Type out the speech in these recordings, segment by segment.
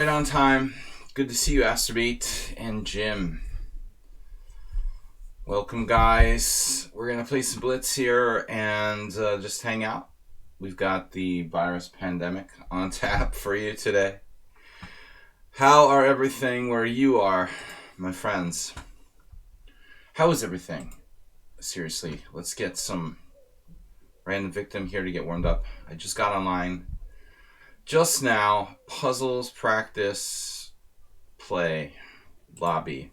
Right on time. Good to see you, Astrobate and Jim. Welcome, guys. We're going to play some Blitz here and just hang out. We've got the virus pandemic on tap for you today. How are everything where you are, my friends? How is everything? Seriously, let's get some random victim here to get warmed up. I just got online just now. Puzzles, practice, play, lobby.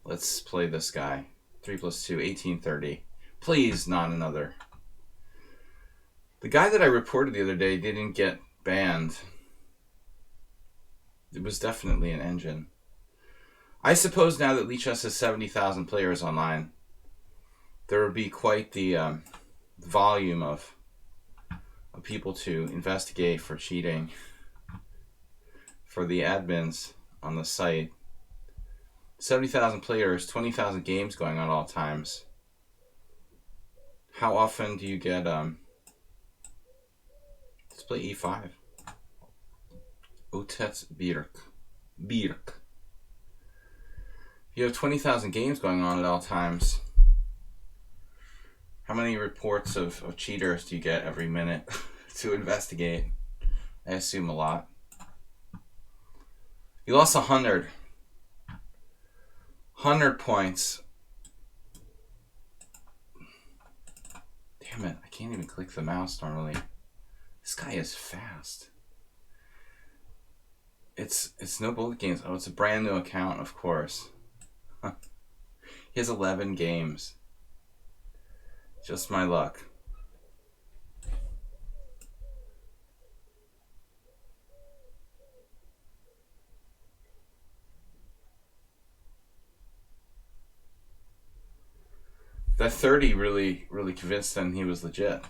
Let's play this guy. 3 plus 2, 1830. Please, not another. The guy that I reported the other day didn't get banned. It was definitely an engine. I suppose now that lichess has 70,000 players online, there will be quite the volume of people to investigate for cheating for the admins on the site. 70,000 players, 20,000 games going on at all times. How often do you get, let's play e5. Otets Birk. You have 20,000 games going on at all times. How many reports of cheaters do you get every minute to investigate? I assume a lot. You lost 100 points. Damn it, I can't even click the mouse normally. This guy is fast. It's no bullet games. Oh, it's a brand new account, of course. He has 11 games. Just my luck. That 30 really convinced him he was legit.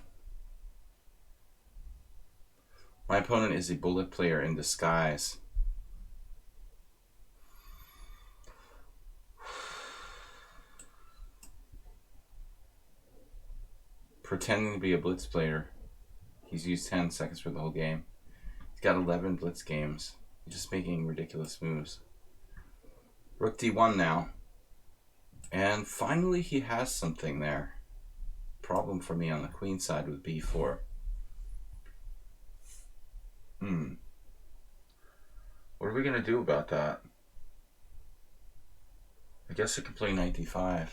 My opponent is a bullet player in disguise. Pretending to be a Blitz player. He's used 10 seconds for the whole game. He's got 11 Blitz games. He's just making ridiculous moves. Rook d1 now. And finally he has something there. Problem for me on the queen side with b4. What are we going to do about that? I guess I could play knight d5.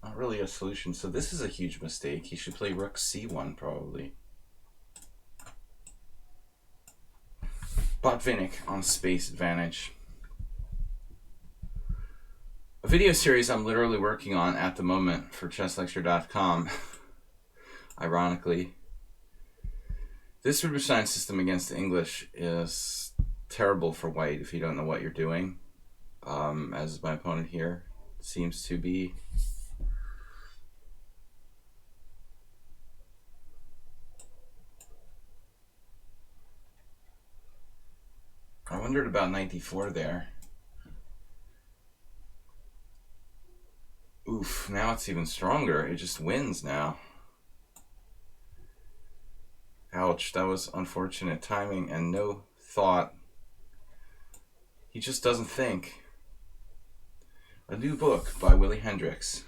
Not really a solution. So this is a huge mistake. He should play rook c1 probably. Botvinnik on space advantage. A video series I'm literally working on at the moment for chesslecture.com. Ironically. This Rubenstein system against English is terrible for white if you don't know what you're doing. As my opponent here seems to be. I wondered about knight d4 there. Oof, now it's even stronger. It just wins now. Ouch, that was unfortunate timing and no thought. He just doesn't think. A new book by Willie Hendricks.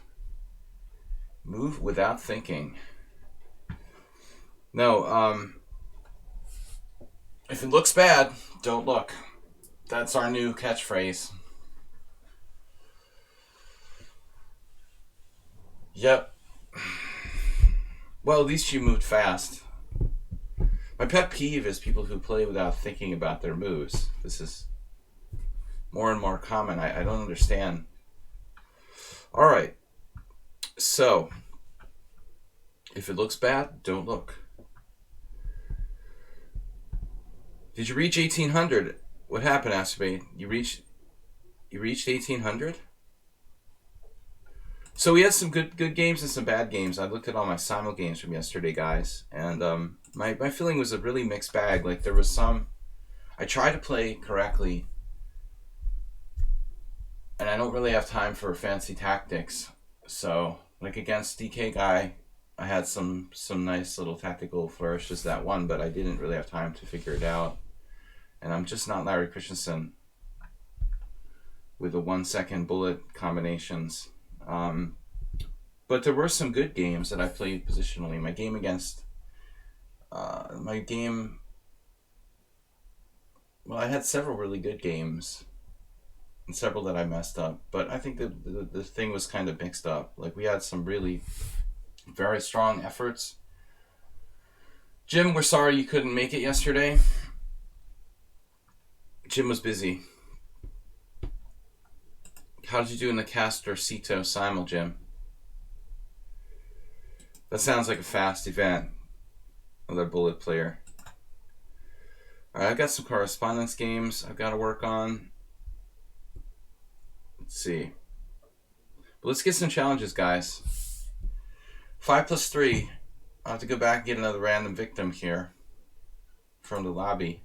Move without thinking. No, if it looks bad, don't look. That's our new catchphrase. Yep. Well, at least you moved fast. My pet peeve is people who play without thinking about their moves. This is more and more common. I don't understand. Alright. So, if it looks bad, don't look. Did you reach 1800? What happened, Astrobate? You reached 1800? So we had some good games and some bad games. I looked at all my simul games from yesterday, guys, and my feeling was a really mixed bag. Like there was some, I tried to play correctly, and I don't really have time for fancy tactics. So like against DK guy, I had some nice little tactical flourishes that won, but I didn't really have time to figure it out. And I'm just not Larry Christensen with the 1 second bullet combinations. But there were some good games that I played positionally. My game against... Well, I had several really good games. And several that I messed up. But I think the thing was kind of mixed up. Like, we had some really very strong efforts. Jim, we're sorry you couldn't make it yesterday. Jim was busy. How did you do in the Castor Cito Simul, Jim? That sounds like a fast event. Another bullet player. Alright, I've got some correspondence games I've got to work on. Let's see. But let's get some challenges, guys. 5 plus 3. I'll have to go back and get another random victim here from the lobby.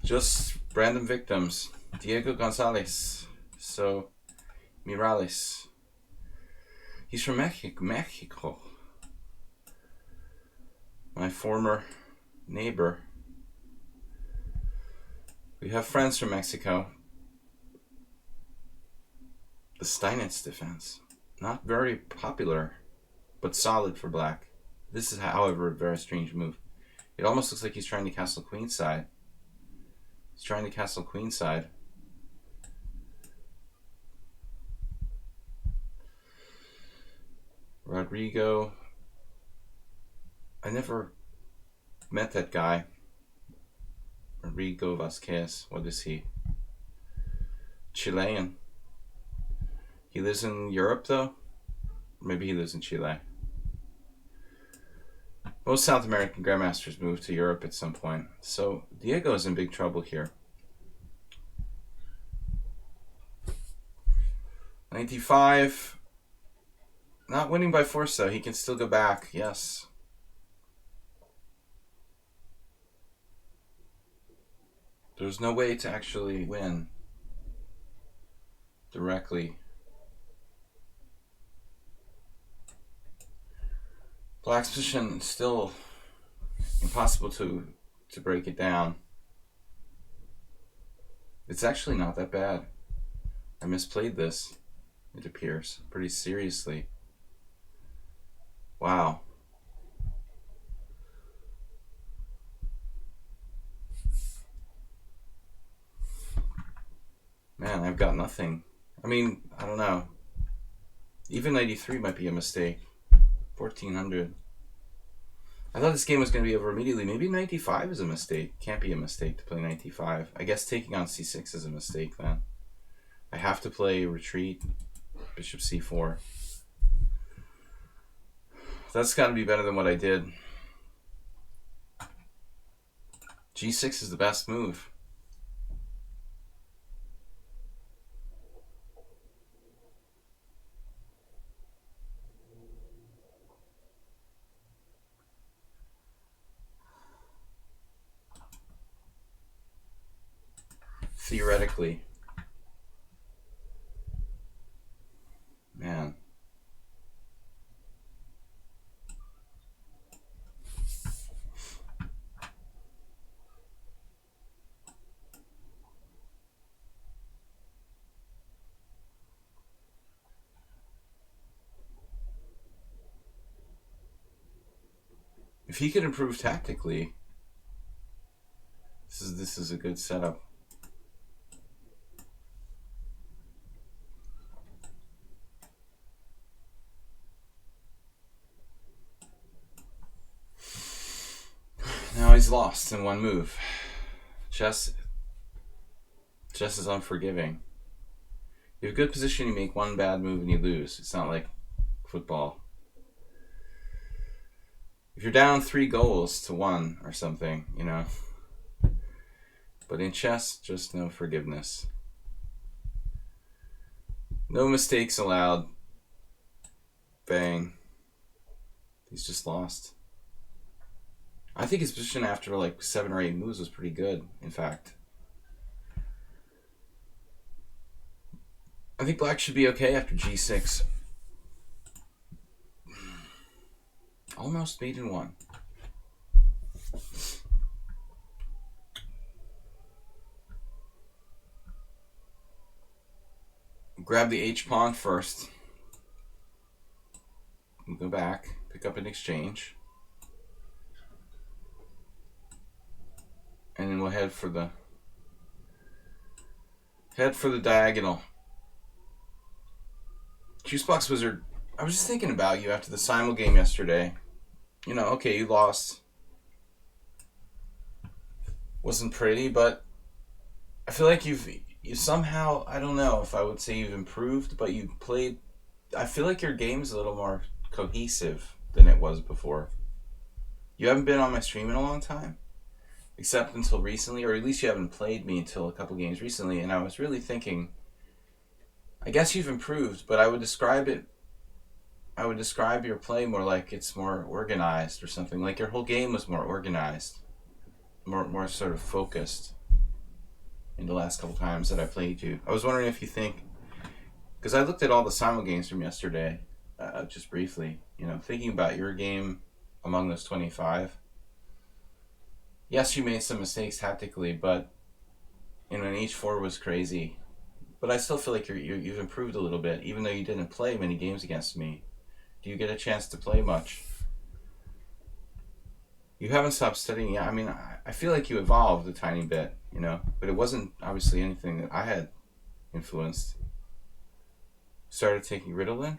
Just random victims. Diego Gonzalez. So, Mirales. He's from Mexico. My former neighbor. We have friends from Mexico. The Steinitz defense. Not very popular, but solid for black. This is, however, a very strange move. It almost looks like he's trying to castle queenside. He's trying to castle queenside. Rodrigo. I never met that guy. Rodrigo Vasquez. What is he? Chilean. He lives in Europe, though? Maybe he lives in Chile. Most South American grandmasters move to Europe at some point. So Diego is in big trouble here. 95. Not winning by force, though. He can still go back. Yes. There's no way to actually win directly. Black's position is still impossible to break it down. It's actually not that bad. I misplayed this, it appears, pretty seriously. Wow. Man, I've got nothing. I mean, I don't know. Even 93 might be a mistake. 1400. I thought this game was going to be over immediately. Maybe 95 is a mistake. Can't be a mistake to play 95. I guess taking on c6 is a mistake then. I have to play retreat. Bishop c4. That's got to be better than what I did. g6 is the best move. Theoretically. Man. If he could improve tactically, this is a good setup. Now he's lost in one move. Chess is unforgiving. You have a good position, you make one bad move and you lose. It's not like football. If you're down 3 goals to 1 or something, you know. But in chess, just no forgiveness. No mistakes allowed. Bang. He's just lost. I think his position after like 7 or 8 moves was pretty good, in fact. I think black should be okay after g6. Almost mate in one. Grab the H pawn first. We'll go back, pick up an exchange. And then we'll head for the diagonal. Juicebox Wizard, I was just thinking about you after the Simul game yesterday. You know, okay, you lost. Wasn't pretty, but I feel like you somehow, I don't know if I would say you've improved, but you played, I feel like your game's a little more cohesive than it was before. You haven't been on my stream in a long time, except until recently, or at least you haven't played me until a couple games recently, and I was really thinking, I guess you've improved, but I would describe your play more like it's more organized or something. Like your whole game was more organized, more sort of focused in the last couple times that I played you. I was wondering if you think, because I looked at all the Simul games from yesterday, just briefly, you know, thinking about your game among those 25. Yes, you made some mistakes tactically, but you know, an H4 was crazy. But I still feel like you've improved a little bit, even though you didn't play many games against me. Do you get a chance to play much? You haven't stopped studying. I mean, I feel like you evolved a tiny bit, you know, but it wasn't obviously anything that I had influenced. Started taking Ritalin?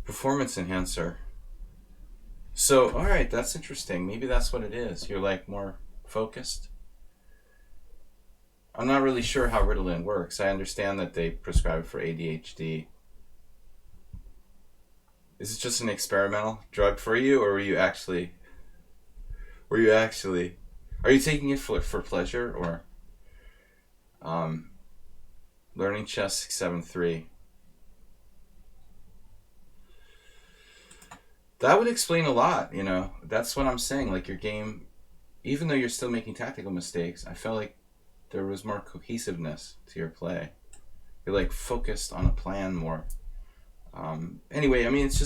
Performance enhancer. So, alright, that's interesting. Maybe that's what it is. You're like more focused. I'm not really sure how Ritalin works. I understand that they prescribe it for ADHD. Is it just an experimental drug for you, or are you taking it for pleasure, or learning chess 673? That would explain a lot, you know. That's what I'm saying. Like your game, even though you're still making tactical mistakes, I felt like there was more cohesiveness to your play. You're like focused on a plan more. Anyway, I mean, it's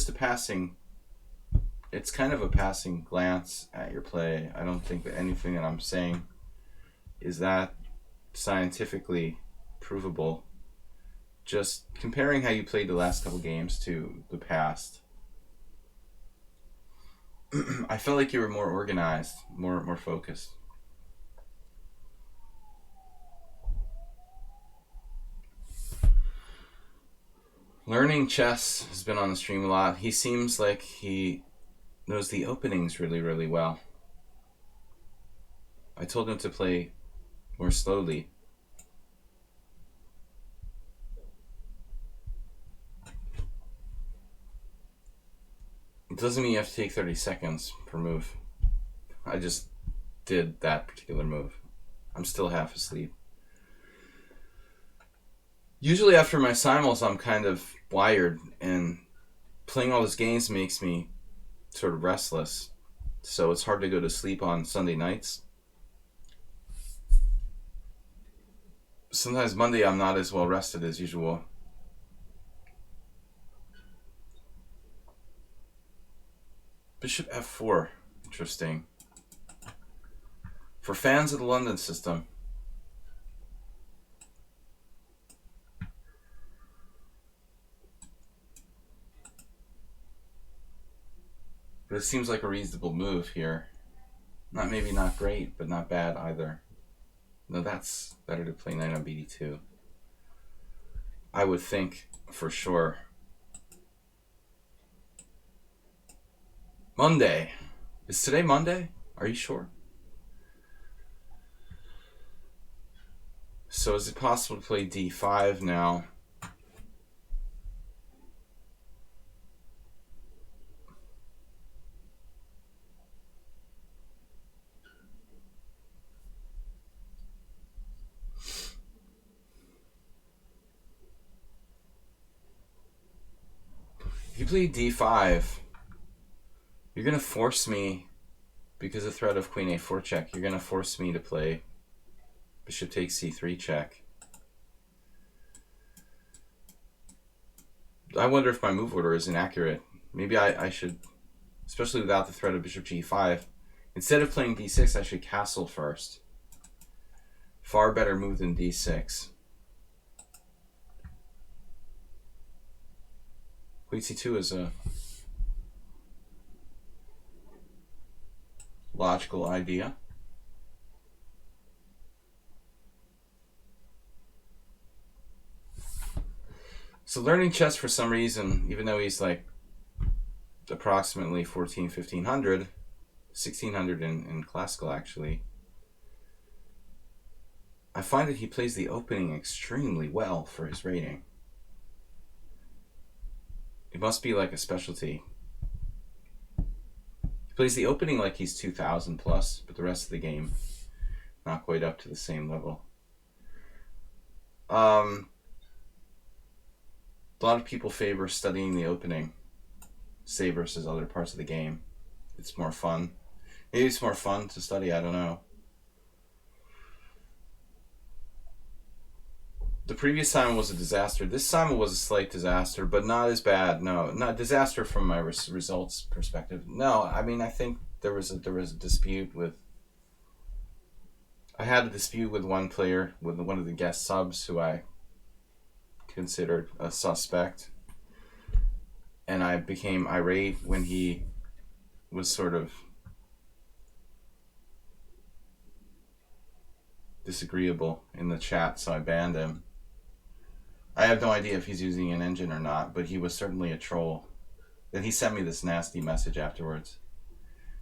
kind of a passing glance at your play. I don't think that anything that I'm saying is that scientifically provable. Just comparing how you played the last couple games to the past, I felt like you were more organized, more focused. Learning chess has been on the stream a lot. He seems like he knows the openings really, really well. I told him to play more slowly. It doesn't mean you have to take 30 seconds per move. I just did that particular move. I'm still half asleep. Usually after my simuls, I'm kind of wired, and playing all those games makes me sort of restless. So it's hard to go to sleep on Sunday nights. Sometimes Monday I'm not as well rested as usual. Bishop f4. Interesting. For fans of the London system, but it seems like a reasonable move here. Maybe not great, but not bad either. No, that's better to play knight on bd2. I would think, for sure. Monday. Is today Monday? Are you sure? So is it possible to play d5 now? If you play d5, you're going to force me, because of the threat of queen a4 check, you're going to force me to play bishop takes c3 check. I wonder if my move order is inaccurate. Maybe I should, especially without the threat of bishop g5, instead of playing d6, I should castle first. Far better move than d6. Queen c2 is a logical idea. So learning chess for some reason, even though he's like approximately 1500, 1600 in classical actually, I find that he plays the opening extremely well for his rating. It must be like a specialty. He plays the opening like he's 2000 plus, but the rest of the game not quite up to the same level. A lot of people favor studying the opening, say, versus other parts of the game. It's more fun. Maybe it's more fun to study, I don't know. The previous Simon was a disaster. This Simon was a slight disaster, but not as bad. No, not disaster from my results perspective. No, I mean, I think there was a dispute with. I had a dispute with one player, with one of the guest subs, who I considered a suspect, and I became irate when he was sort of disagreeable in the chat, so I banned him. I have no idea if he's using an engine or not, but he was certainly a troll. Then he sent me this nasty message afterwards,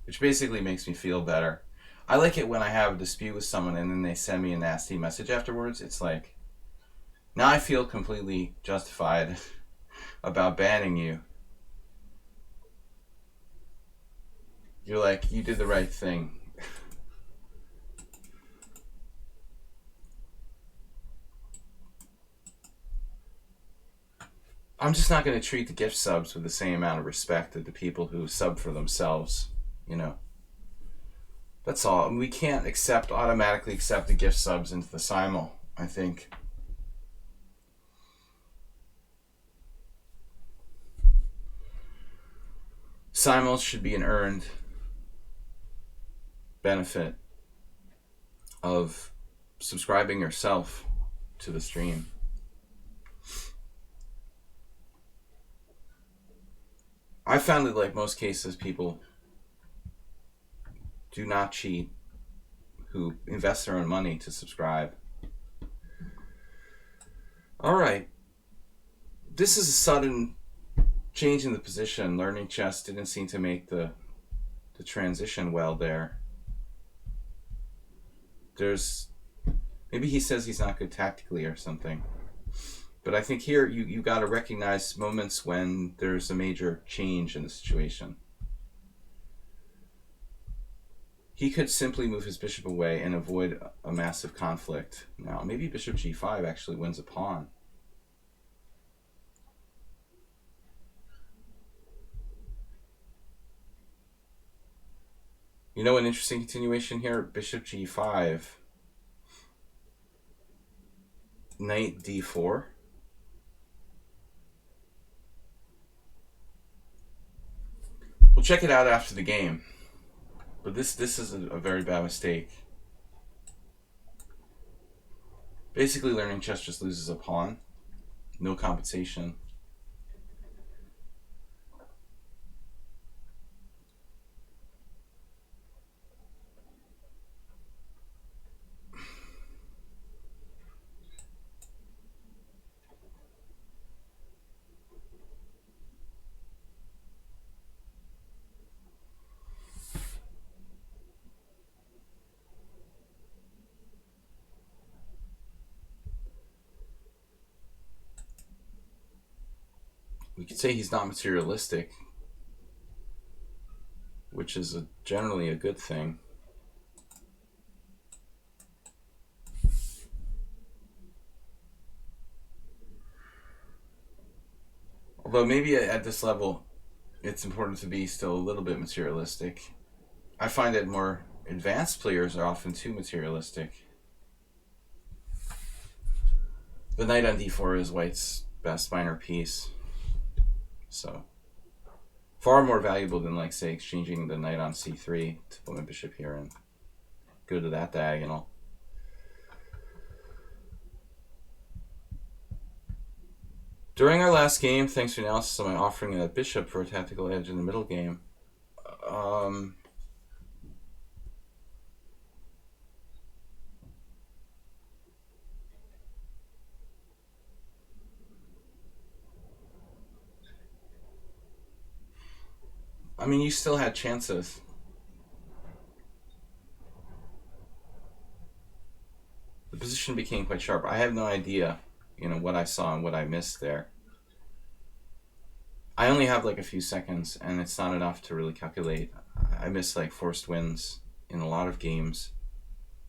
which basically makes me feel better. I like it when I have a dispute with someone and then they send me a nasty message afterwards. It's like, now I feel completely justified about banning you. You're like, you did the right thing. I'm just not going to treat the gift subs with the same amount of respect that the people who sub for themselves, you know. That's all. And we can't automatically accept the gift subs into the simul, I think. Simuls should be an earned benefit of subscribing yourself to the stream. I found that, like most cases, people do not cheat who invest their own money to subscribe. All right. This is a sudden change in the position. Learning chess didn't seem to make the transition well there. Maybe he says he's not good tactically or something. But I think here you got to recognize moments when there's a major change in the situation. He could simply move his bishop away and avoid a massive conflict. Now, maybe bishop g5 actually wins a pawn. You know, an interesting continuation here, bishop g5, knight d4. We'll check it out after the game. But this is a very bad mistake. Basically, learning chess just loses a pawn. No compensation. We could say he's not materialistic, which is generally a good thing. Although maybe at this level, it's important to be still a little bit materialistic. I find that more advanced players are often too materialistic. The knight on d4 is white's best minor piece. So Far more valuable than, like, say, exchanging the knight on c3 to put my bishop here and go to that diagonal. During our last game, thanks to analysis on my offering that bishop for a tactical edge in the middle game, I mean, you still had chances. The position became quite sharp. I have no idea, you know, what I saw and what I missed there. I only have like a few seconds, and it's not enough to really calculate. I miss like forced wins in a lot of games,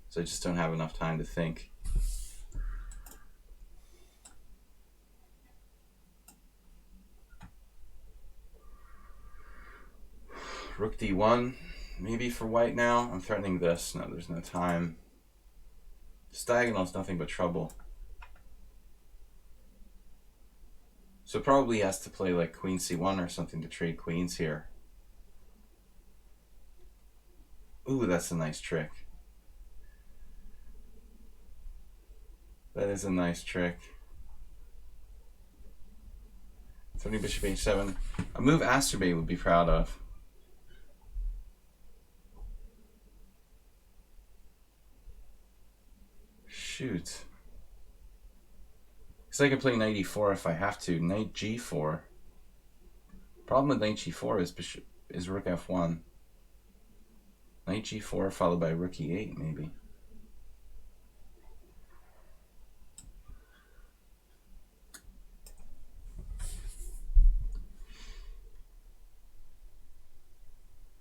so I just don't have enough time to think. Rook d1, maybe for white now. I'm threatening this. No, there's no time. This diagonal is nothing but trouble. So probably he has to play like queen c1 or something to trade queens here. Ooh, that's a nice trick. That is a nice trick. Threatening bishop h7. A move Asterbay would be proud of. Shoot. Because I can play knight e4 if I have to. Knight g4. Problem with knight g4 is rook f1. Knight g4 followed by rook e8 maybe.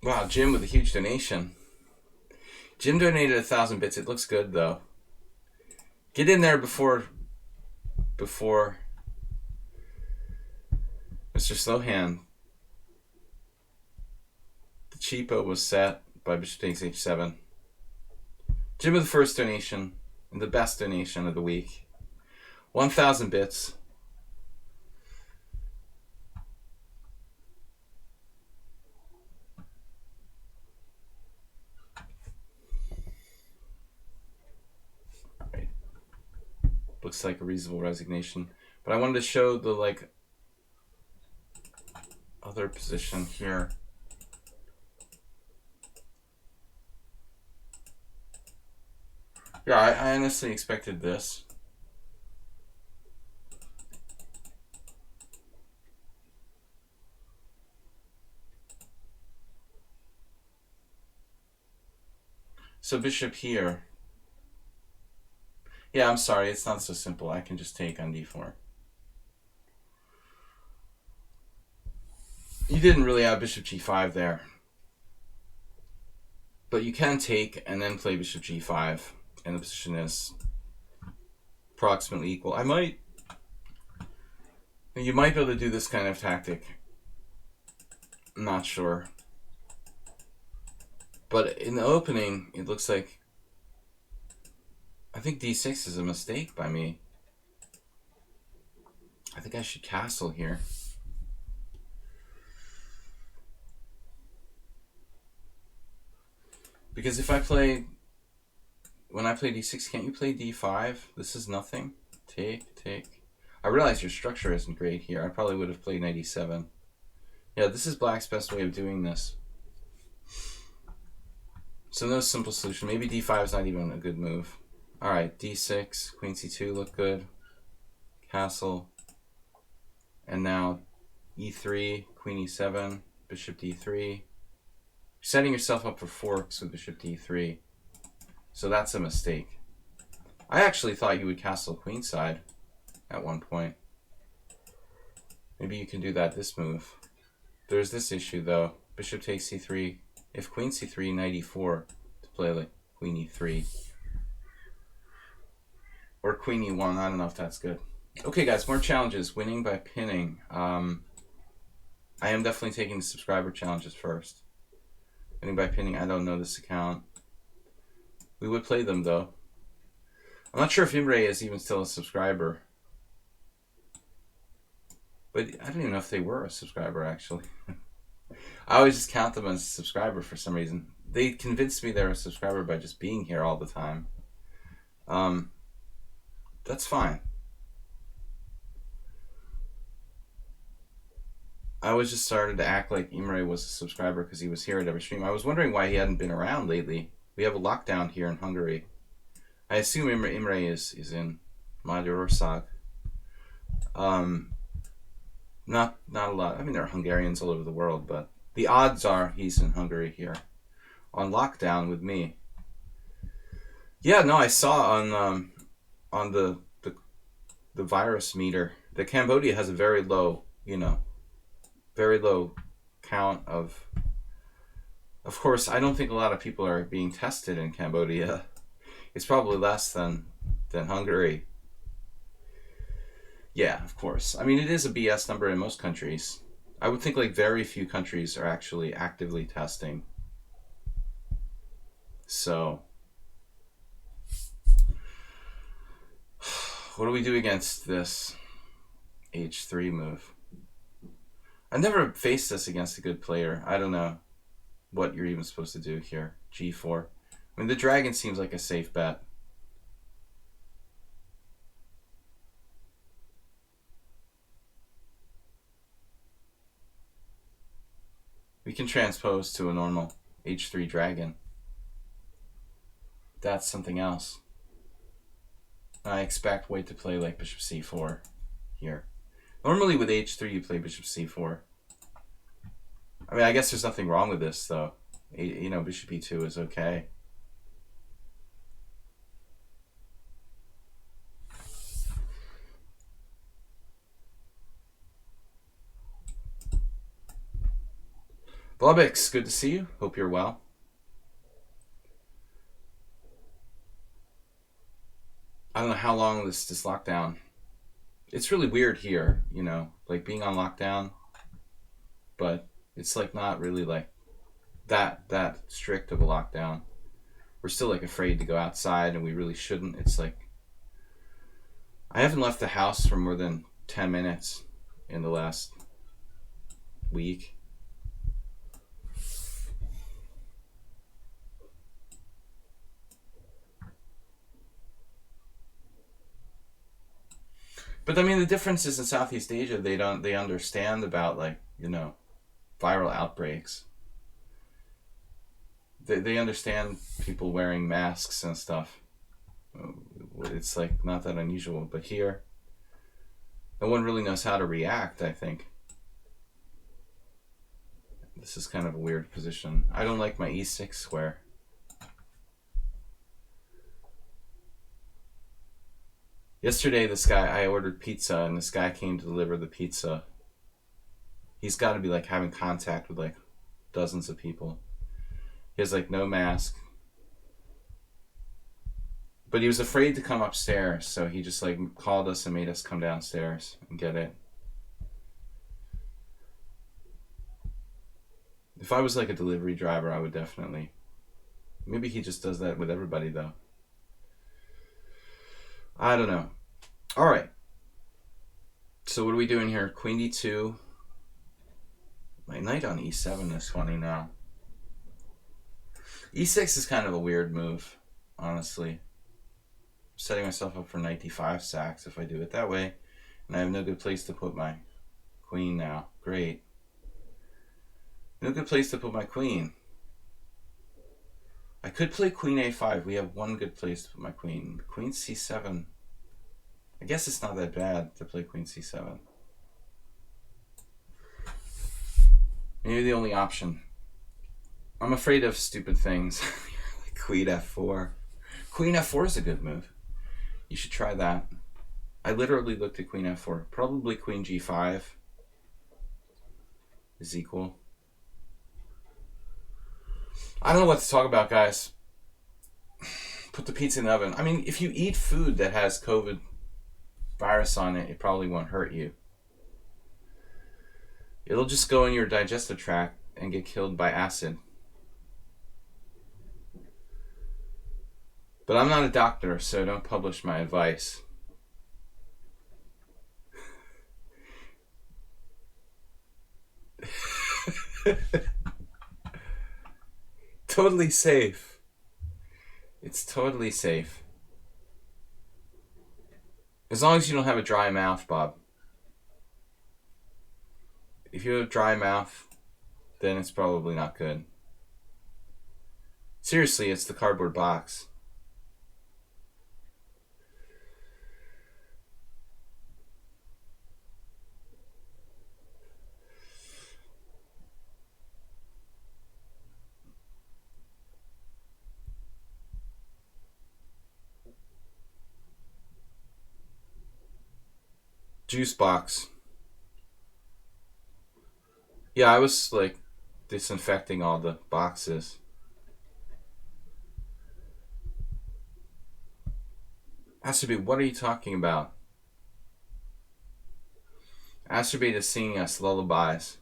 Wow, Jim with a huge donation. Jim donated 1,000 bits. It looks good though. Get in there before Mr. Slowhand. The cheapo was set by bishop takes h7. Jim with the first donation and the best donation of the week. 1,000 bits. Looks like a reasonable resignation, but I wanted to show the like other position here. Yeah, I honestly expected this. So bishop here. Yeah, I'm sorry, it's not so simple. I can just take on d4. You didn't really have bishop g5 there. But you can take and then play bishop g5, and the position is approximately equal. You might be able to do this kind of tactic. I'm not sure. But in the opening, it looks like I think d6 is a mistake by me. I think I should castle here. Because if I play, when I play d6, can't you play d5? This is nothing. Take, take. I realize your structure isn't great here. I probably would have played knight e7. Yeah, this is black's best way of doing this. So no simple solution. Maybe d5 is not even a good move. Alright, d6, queen c2 look good. Castle. And now e3, queen e7, bishop d3. You're setting yourself up for forks with bishop d3. So that's a mistake. I actually thought you would castle queenside at one point. Maybe you can do that this move. There's this issue though. Bishop takes c3. If queen c3, knight e4 to play like queen e3. Or queen e1, I don't know if that's good. Okay guys, more challenges. Winning by pinning. I am definitely taking the subscriber challenges first. Winning by pinning, I don't know this account. We would play them though. I'm not sure if Imre is even still a subscriber. But I don't even know if they were a subscriber actually. I always just count them as a subscriber for some reason. They convinced me they're a subscriber by just being here all the time. That's fine. I was just started to act like Imre was a subscriber because he was here at every stream. I was wondering why he hadn't been around lately. We have a lockdown here in Hungary. I assume Imre is in Magyarország. Not a lot. I mean, there are Hungarians all over the world, but the odds are he's in Hungary here on lockdown with me. Yeah, no, I saw on the virus meter that Cambodia has a very low, very low count of course, I don't think a lot of people are being tested in Cambodia. It's probably less than Hungary. Yeah, of course. I mean, it is a BS number in most countries. I would think like very few countries are actually actively testing. So, what do we do against this H3 move? I never faced this against a good player. I don't know what you're even supposed to do here. G4. I mean, the dragon seems like a safe bet. We can transpose to a normal H3 dragon. That's something else. I expect white to play like bishop c4 here. Normally with H3 you play bishop c4. I mean, I guess there's nothing wrong with this though. Bishop e2 is okay. Blubix, good to see you. Hope you're well. I don't know how long this lockdown. It's really weird here, like being on lockdown, but it's like not really like that strict of a lockdown. We're still like afraid to go outside, and we really shouldn't. It's like I haven't left the house for more than 10 minutes in the last week. But I mean, the difference is in Southeast Asia, they understand about like, viral outbreaks. They understand people wearing masks and stuff. It's like not that unusual, but here, no one really knows how to react, I think. This is kind of a weird position. I don't like my e6 square. Yesterday, I ordered pizza, and this guy came to deliver the pizza. He's got to be like having contact with like dozens of people. He has like no mask. But he was afraid to come upstairs, so he just like called us and made us come downstairs and get it. If I was like a delivery driver, I would definitely. Maybe he just does that with everybody though. I don't know. All right. So what are we doing here? Queen d2. My knight on e7 is funny now. e6 is kind of a weird move, honestly. I'm setting myself up for knight d5 sacks if I do it that way. And I have no good place to put my queen now. Great. No good place to put my queen. I could play queen a5. We have one good place to put my queen. Queen c7. I guess it's not that bad to play queen c7. Maybe the only option. I'm afraid of stupid things. Like queen f4. Queen f4 is a good move. You should try that. I literally looked at queen f4. Probably queen g5 is equal. I don't know what to talk about, guys. Put the pizza in the oven. I mean, if you eat food that has COVID virus on it, it probably won't hurt you. It'll just go in your digestive tract and get killed by acid. But I'm not a doctor, so don't publish my advice. totally safe. It's totally safe. As long as you don't have a dry mouth, Bob. If you have a dry mouth, then it's probably not good. Seriously, it's the cardboard box. Juice box. Yeah, I was like disinfecting all the boxes. Astrobate, what are you talking about? Astrobate is singing us lullabies.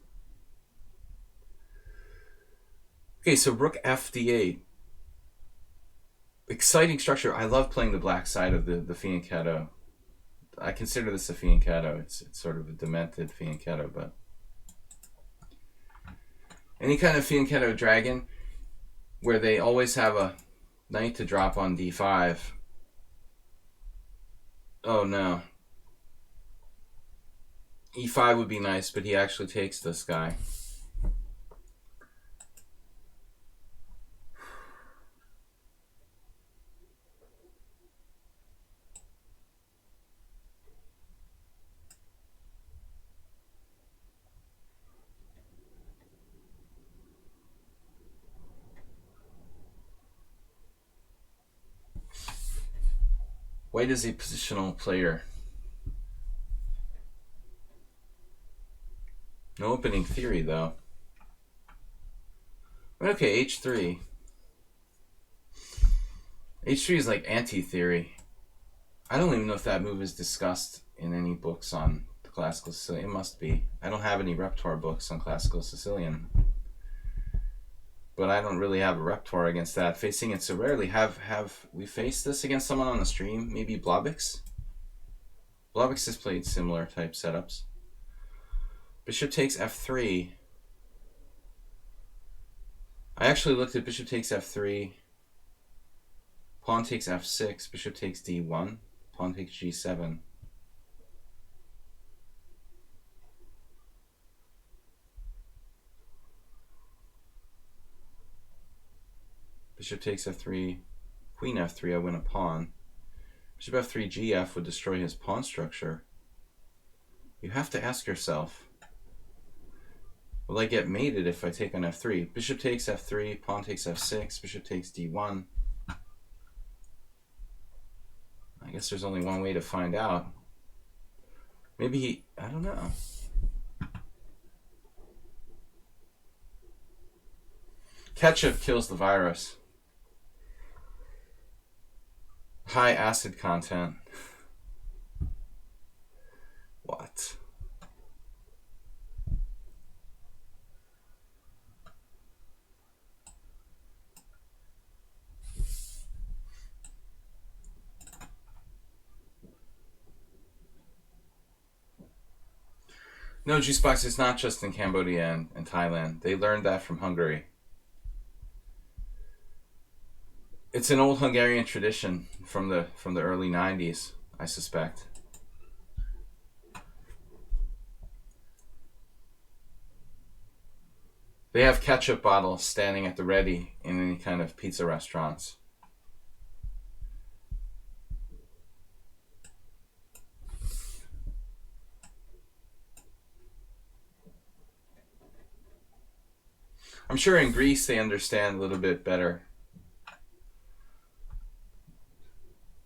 Okay, so rook fd8. Exciting structure. I love playing the black side of the fianchetto. I consider this a fianchetto. It's sort of a demented fianchetto, but any kind of fianchetto dragon where they always have a knight to drop on d5. Oh no. e5 would be nice, but he actually takes this guy. White is a positional player. No opening theory, though. Okay, h3. h3 is like anti-theory. I don't even know if that move is discussed in any books on the classical Sicilian. It must be. I don't have any repertoire books on classical Sicilian. But I don't really have a repertoire against that. Facing it so rarely. Have we faced this against someone on the stream? Maybe Blobix? Blobix has played similar type setups. Bishop takes f3. I actually looked at bishop takes f3. Pawn takes f6. Bishop takes d1. Pawn takes g7. Bishop takes f3. Queen f3. I win a pawn. Bishop f3 gf would destroy his pawn structure. You have to ask yourself, will I get mated if I take on f3? Bishop takes f3, pawn takes f6, bishop takes d1. I guess there's only one way to find out. Maybe he, I don't know. Ketchup kills the virus. High acid content. What? No, juice box is not just in Cambodia and Thailand. They learned that from Hungary. It's an old Hungarian tradition from the early 90s, I suspect. They have ketchup bottles standing at the ready in any kind of pizza restaurants. I'm sure in Greece they understand a little bit better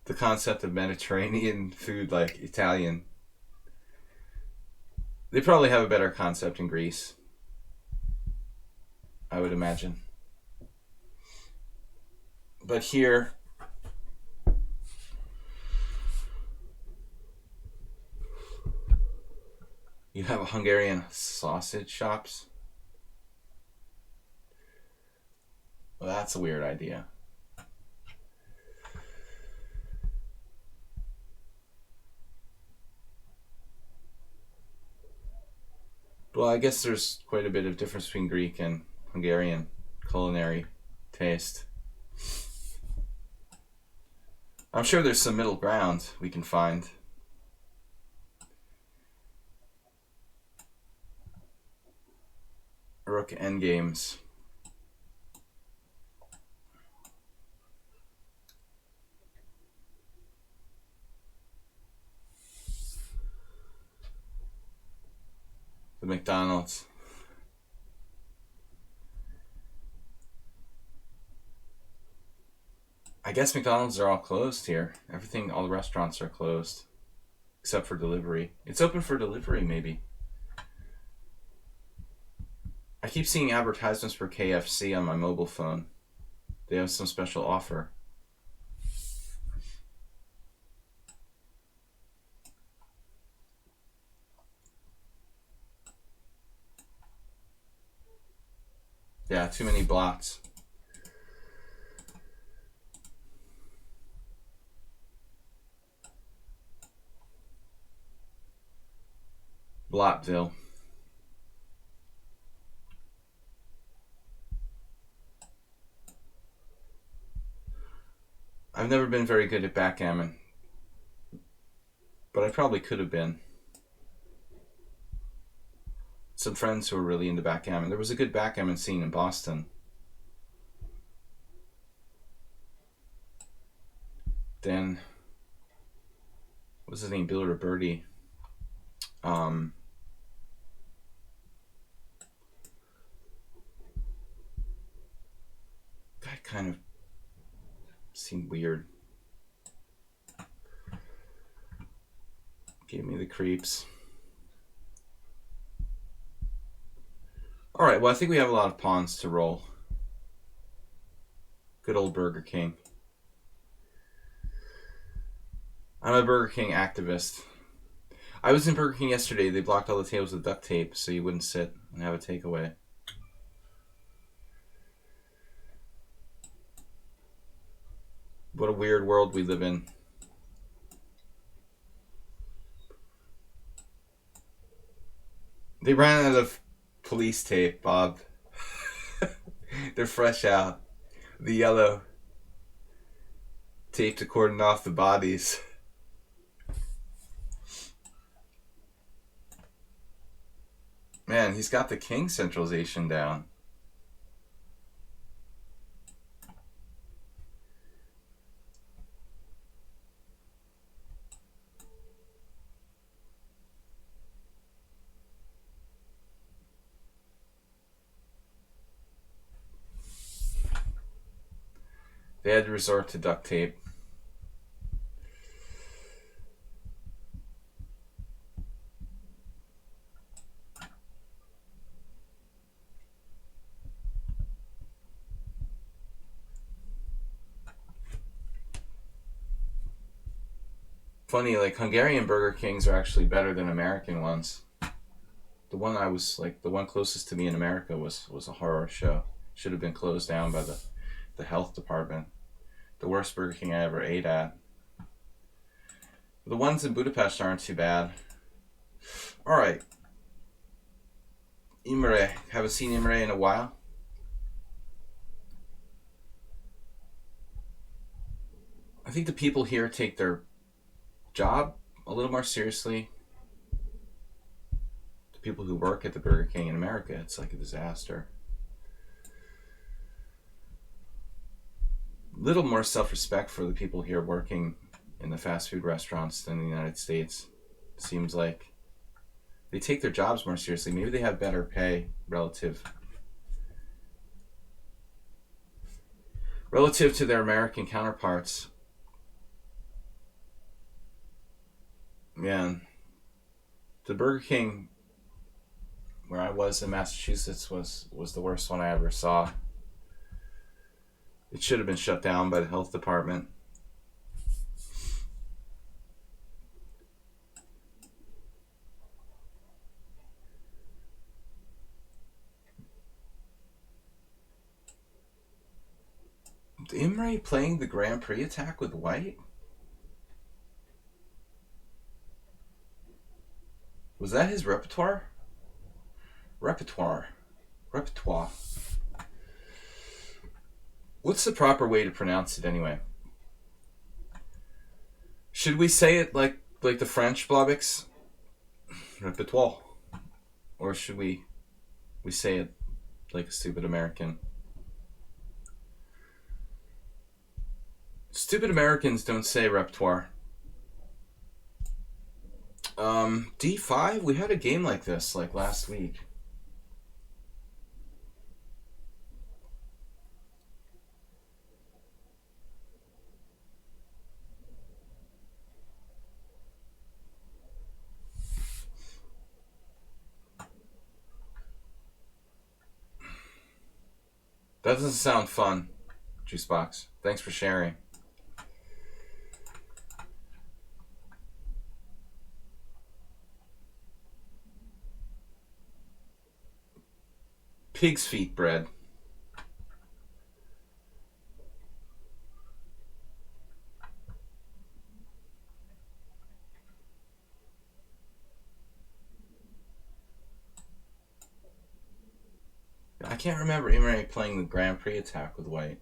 the concept of Mediterranean food like Italian. They probably have a better concept in Greece, I would imagine. But here, you have Hungarian sausage shops. Well, that's a weird idea. Well, I guess there's quite a bit of difference between Greek and Hungarian culinary taste. I'm sure there's some middle ground we can find. Rook endgames. The McDonald's. I guess McDonald's are all closed here. Everything, all the restaurants are closed. Except for delivery. It's open for delivery, maybe. I keep seeing advertisements for KFC on my mobile phone. They have some special offer. Yeah, too many blots. Blotville. I've never been very good at backgammon, but I probably could have been. Some friends who were really into backgammon. There was a good backgammon scene in Boston. Then, what's his name? Bill or Birdie. That kind of seemed weird. Gave me the creeps. Alright, well I think we have a lot of pawns to roll. Good old Burger King. I'm a Burger King activist. I was in Burger King yesterday. They blocked all the tables with duct tape so you wouldn't sit and have a takeaway. What a weird world we live in. They ran out of police tape, Bob. They're fresh out. The yellow tape to cordon off the bodies. Man, he's got the king centralization down. They had to resort to duct tape. Funny, like Hungarian Burger Kings are actually better than American ones. The one I was like, the one closest to me in America was a horror show. Should have been closed down by the health department. The worst Burger King I ever ate at. The ones in Budapest aren't too bad. Alright. Imre. Haven't seen Imre in a while. I think the people here take their job a little more seriously. The people who work at the Burger King in America, it's like a disaster. Little more self-respect for the people here working in the fast food restaurants than in the United States. Seems like they take their jobs more seriously. Maybe they have better pay relative to their American counterparts. Man, the Burger King where I was in Massachusetts was the worst one I ever saw. It should have been shut down by the health department. Imre playing the Grand Prix attack with white? Was that his repertoire? Repertoire. What's the proper way to pronounce it anyway? Should we say it like the French Blobix? Repertoire. Or should we say it like a stupid American? Stupid Americans don't say repertoire. D5? We had a game like this like last week. That doesn't sound fun, Juicebox. Thanks for sharing. Pig's feet bread. I can't remember Imre playing the Grand Prix attack with white.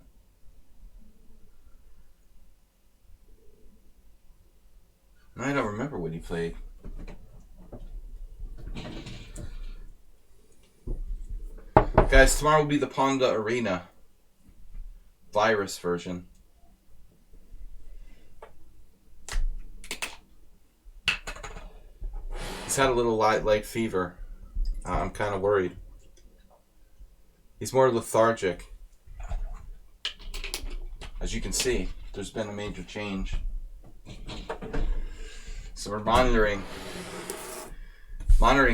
I don't remember what he played. Guys, tomorrow will be the Ponda Arena virus version. He's had a little light fever. I'm kind of worried. He's more lethargic. As you can see, there's been a major change. So we're monitoring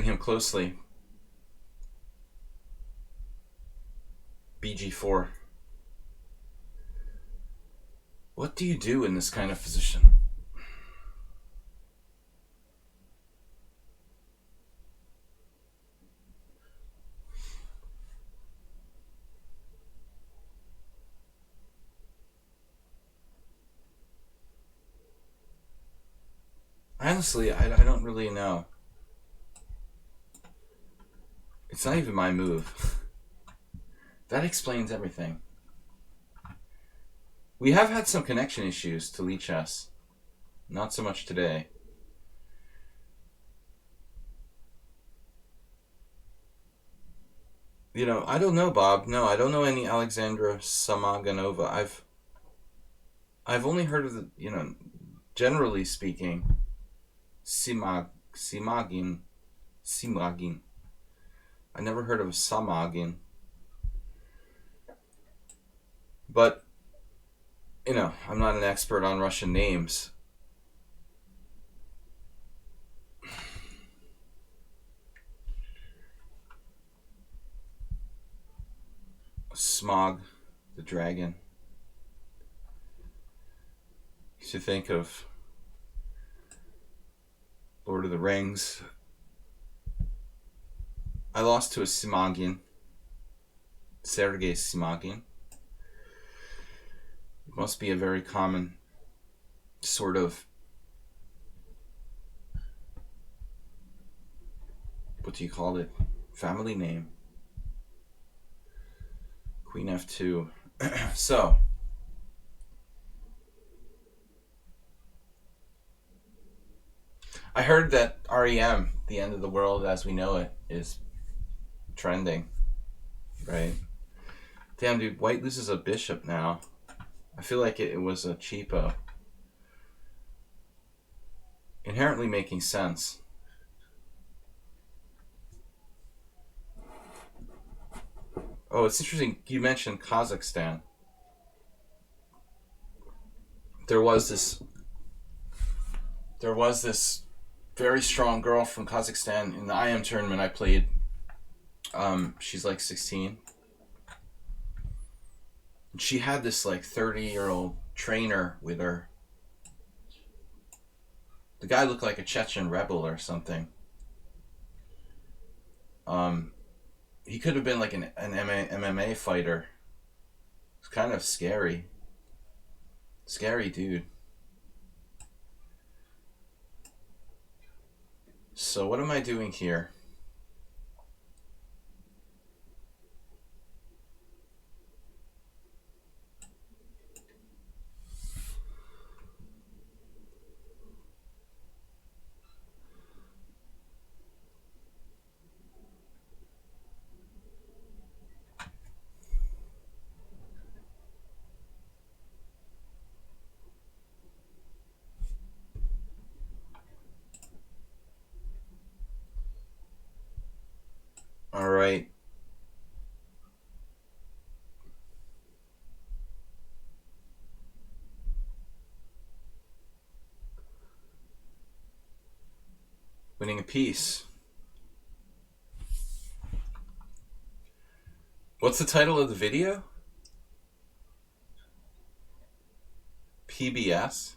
him closely. BG4. What do you do in this kind of position? Honestly, I don't really know. It's not even my move. That explains everything. We have had some connection issues to lichess. Not so much today. You know, I don't know, Bob. No, I don't know any Alexandra Samaganova. I've only heard of the, generally speaking, Simagin. I never heard of Samagin. But, I'm not an expert on Russian names. Smog, the dragon. You should think of Lord of the Rings. I lost to a Simagin. Sergei Simagin. It must be a very common sort of, what do you call it? Family name. Queen F2. So, I heard that REM, The End of the World as We Know It, is trending. Right? Damn, dude, white loses a bishop now. I feel like it was a cheapo. Inherently making sense. Oh, it's interesting you mentioned Kazakhstan. There was this very strong girl from Kazakhstan in the IM tournament I played. She's like 16. She had this like 30-year-old trainer with her. The guy looked like a Chechen rebel or something. He could have been like an MMA fighter. It's kind of scary. Scary dude. So what am I doing here? All right. Winning a piece. What's the title of the video? PBS?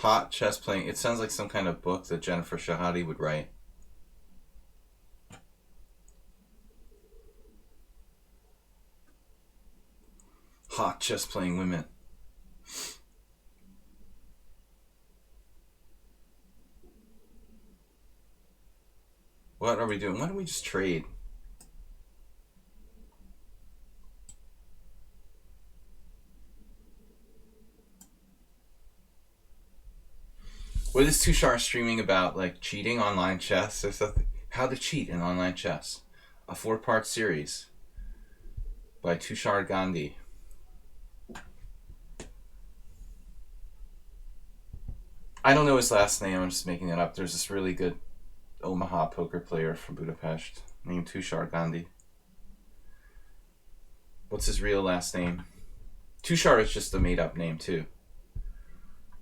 Hot chess playing. It sounds like some kind of book that Jennifer Shahade would write. Hot chess playing women. What are we doing? Why don't we just trade? What is Tushar streaming about? Like cheating online chess or something? How to cheat in online chess. A 4-part series by Tushar Gandhi. I don't know his last name. I'm just making it up. There's this really good Omaha poker player from Budapest named Tushar Gandhi. What's his real last name? Tushar is just a made-up name too.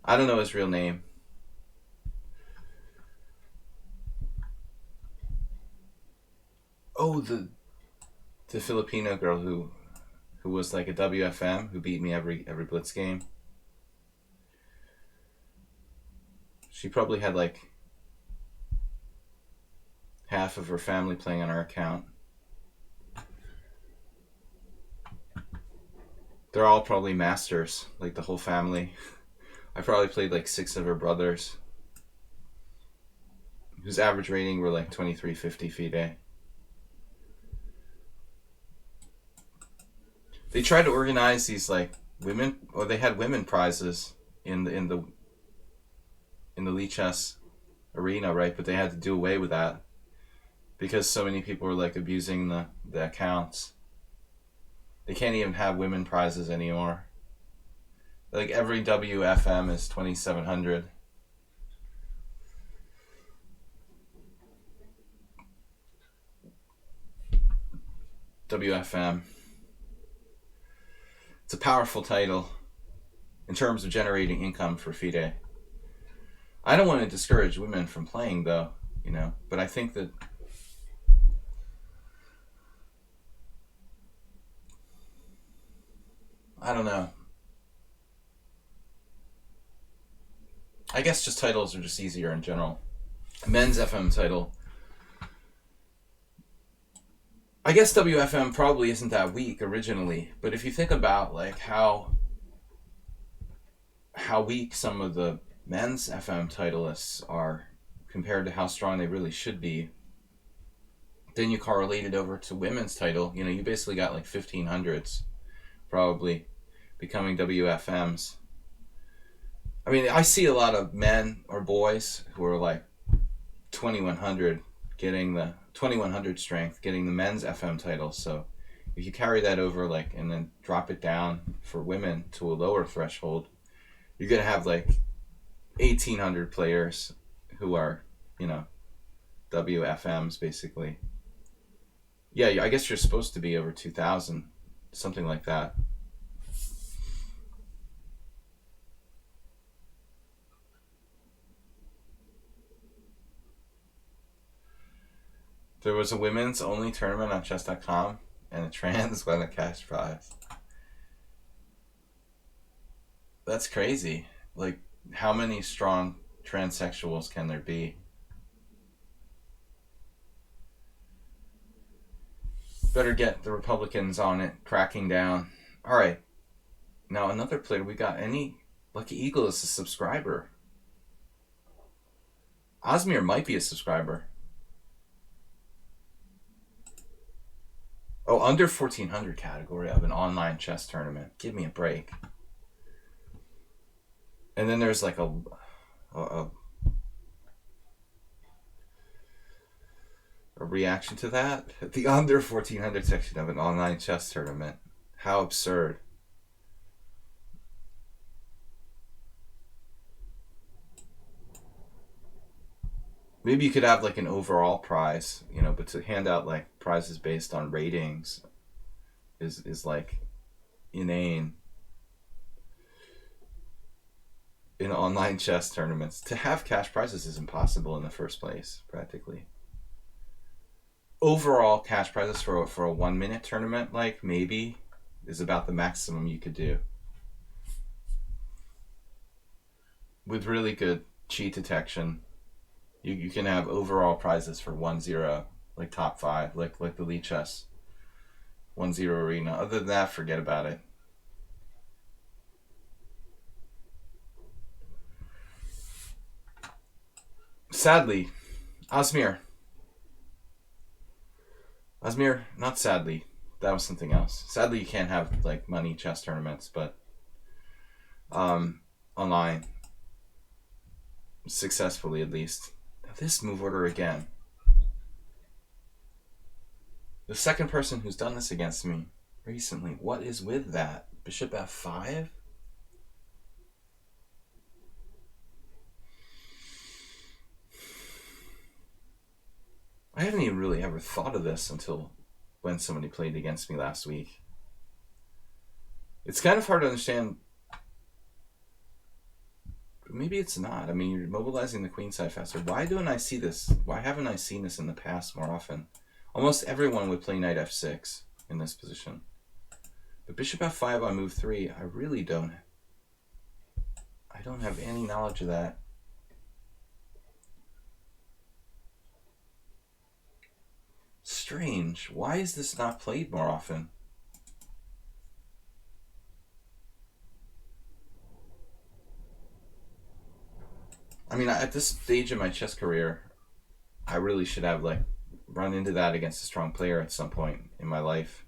I don't know his real name. Oh, the Filipino girl who was like a WFM who beat me every Blitz game. She probably had like half of her family playing on our account. They're all probably masters, like the whole family. I probably played like 6 of her brothers, whose average rating were like 2350 FIDE. They tried to organize these like women, or they had women prizes in the lichess arena, right? But they had to do away with that because so many people were like abusing the accounts. They can't even have women prizes anymore. Like every WFM is 2,700. WFM. It's a powerful title in terms of generating income for FIDE. I don't want to discourage women from playing though, you know, but I think that I don't know. I guess just titles are just easier in general. Men's FM title. I guess WFM probably isn't that weak originally, but if you think about like how weak some of the men's FM titleists are compared to how strong they really should be, then you correlate it over to women's title. You know, you basically got like 1500s probably becoming WFMs. I mean, I see a lot of men or boys who are like 2100 getting the 2100 strength, getting the men's FM title. So if you carry that over like and then drop it down for women to a lower threshold, you're gonna have like 1800 players who are, you know, WFMs basically. Yeah, I guess you're supposed to be over 2000, something like that. There was a women's only tournament on chess.com and a trans won a cash prize. That's crazy. Like, how many strong transsexuals can there be? Better get the Republicans on it, cracking down. All right. Now, another player we got. Any Lucky Eagle is a subscriber. Osmir might be a subscriber. Oh, under 1400 category of an online chess tournament. Give me a break. And then there's like a reaction to that. The under 1400 section of an online chess tournament. How absurd. Maybe you could have like an overall prize, but to hand out like prizes based on ratings is like inane in online chess tournaments. To have cash prizes is impossible in the first place, practically. Overall cash prizes for a 1 minute tournament, like maybe, is about the maximum you could do. With really good cheat detection, you can have overall prizes for 1-0, like top 5, like the lichess 1-0 arena. Other than that, forget about it. Sadly, Asmir, not sadly, that was something else. Sadly, you can't have like money chess tournaments, but online, successfully at least. Now this move order again. The second person who's done this against me recently. What is with that? Bishop f5? I haven't even really ever thought of this until when somebody played against me last week. It's kind of hard to understand. Maybe it's not. I mean, you're mobilizing the queen side faster. Why don't I see this? Why haven't I seen this in the past more often? Almost everyone would play knight f6 in this position. But bishop f5 on move 3, I really don't. I don't have any knowledge of that. Strange. Why is this not played more often? I mean, at this stage in my chess career, I really should have like run into that against a strong player at some point in my life.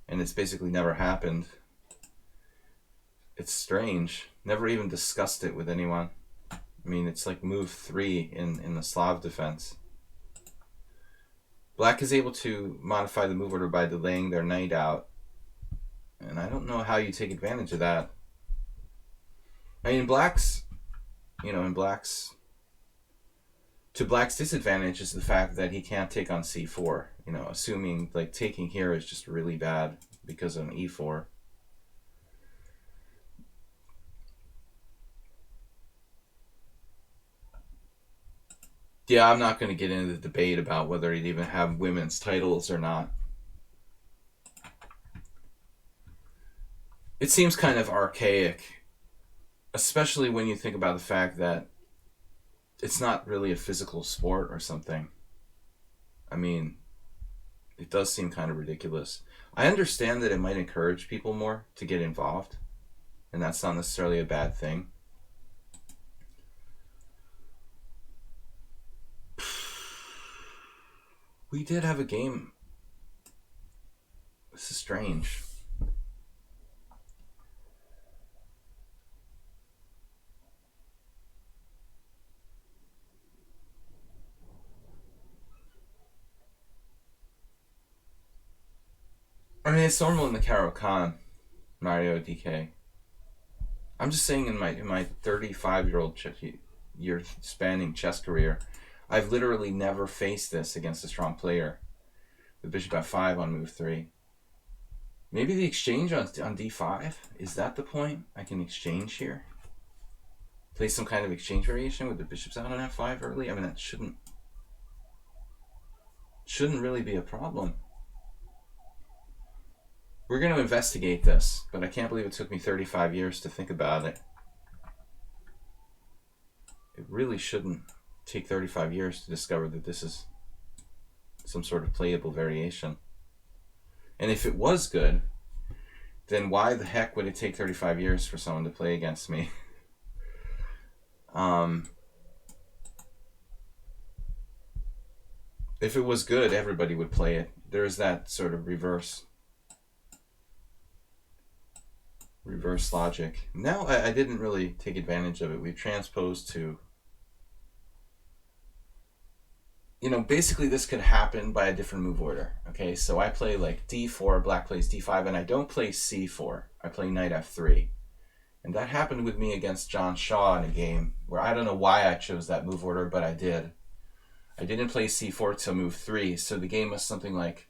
And it's basically never happened. It's strange. Never even discussed it with anyone. I mean, it's like move 3 in the Slav defense. Black is able to modify the move order by delaying their knight out. And I don't know how you take advantage of that. I mean, Black's disadvantage is the fact that he can't take on c4. Assuming like taking here is just really bad because of an e4. Yeah, I'm not going to get into the debate about whether he'd even have women's titles or not. It seems kind of archaic, especially when you think about the fact that it's not really a physical sport or something. I mean, it does seem kind of ridiculous. I understand that it might encourage people more to get involved, and that's not necessarily a bad thing. We did have a game. This is strange. I mean, it's normal in the Caro-Kann, Mario DK. I'm just saying in my 35-year-old year spanning chess career, I've literally never faced this against a strong player. The bishop f5 on move 3. Maybe the exchange on d5? Is that the point? I can exchange here? Play some kind of exchange variation with the bishops out on f5 early? I mean, that shouldn't really be a problem. We're going to investigate this, but I can't believe it took me 35 years to think about it. It really shouldn't take 35 years to discover that this is some sort of playable variation. And if it was good, then why the heck would it take 35 years for someone to play against me? If it was good, everybody would play it. There's that sort of reverse logic. No, I didn't really take advantage of it. We've transposed to, basically this could happen by a different move order. Okay, so I play like d4, black plays d5, and I don't play c4. I play knight f3. And that happened with me against John Shaw in a game where I don't know why I chose that move order, but I did. I didn't play c4 till move 3, so the game was something like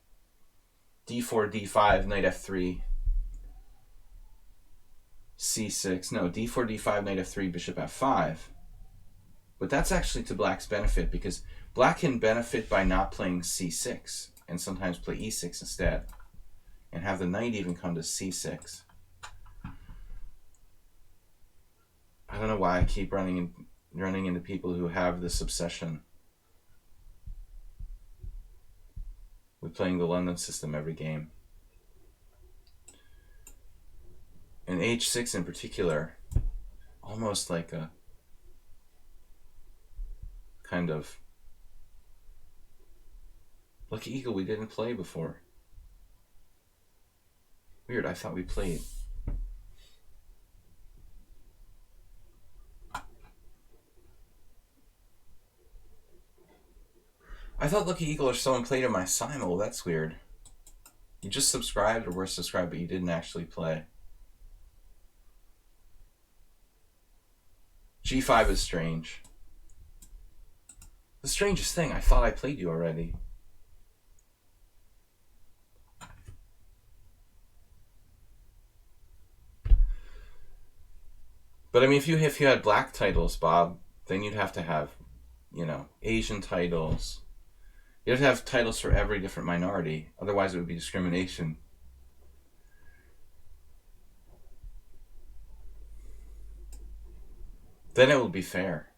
d4, d5, knight f3, c6. No, d4, d5, knight f3, bishop f5. But that's actually to black's benefit, because black can benefit by not playing c6 and sometimes play e6 instead, and have the knight even come to c6. I don't know why I keep running into people who have this obsession with playing the London system every game. And h6 in particular, almost like a kind of lucky eagle we didn't play before. Weird, I thought we played. I thought Lucky Eagle or someone played in my simul. That's weird. You just subscribed or were subscribed, but you didn't actually play. G5 is strange. The strangest thing, I thought I played you already. But I mean, if you had black titles, Bob, then you'd have to have, Asian titles. You have to have titles for every different minority. Otherwise, it would be discrimination. Then it will be fair.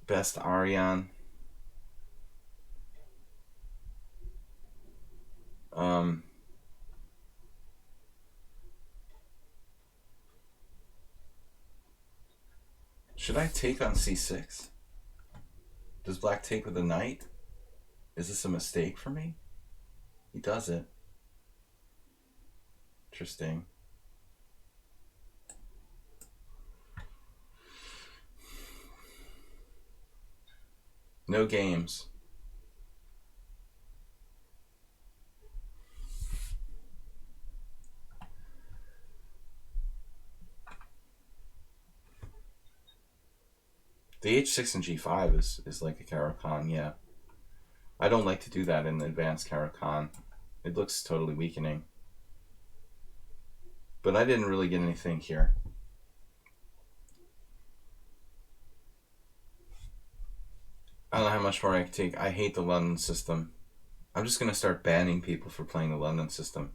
Best Aryan. Should I take on c6? Does black take with a knight? Is this a mistake for me? He does it. Interesting. No games. The h6 and g5 is like a Caro-Kann, yeah. I don't like to do that in the advanced Caro-Kann. It looks totally weakening. But I didn't really get anything here. I don't know how much more I can take. I hate the London system. I'm just going to start banning people for playing the London system.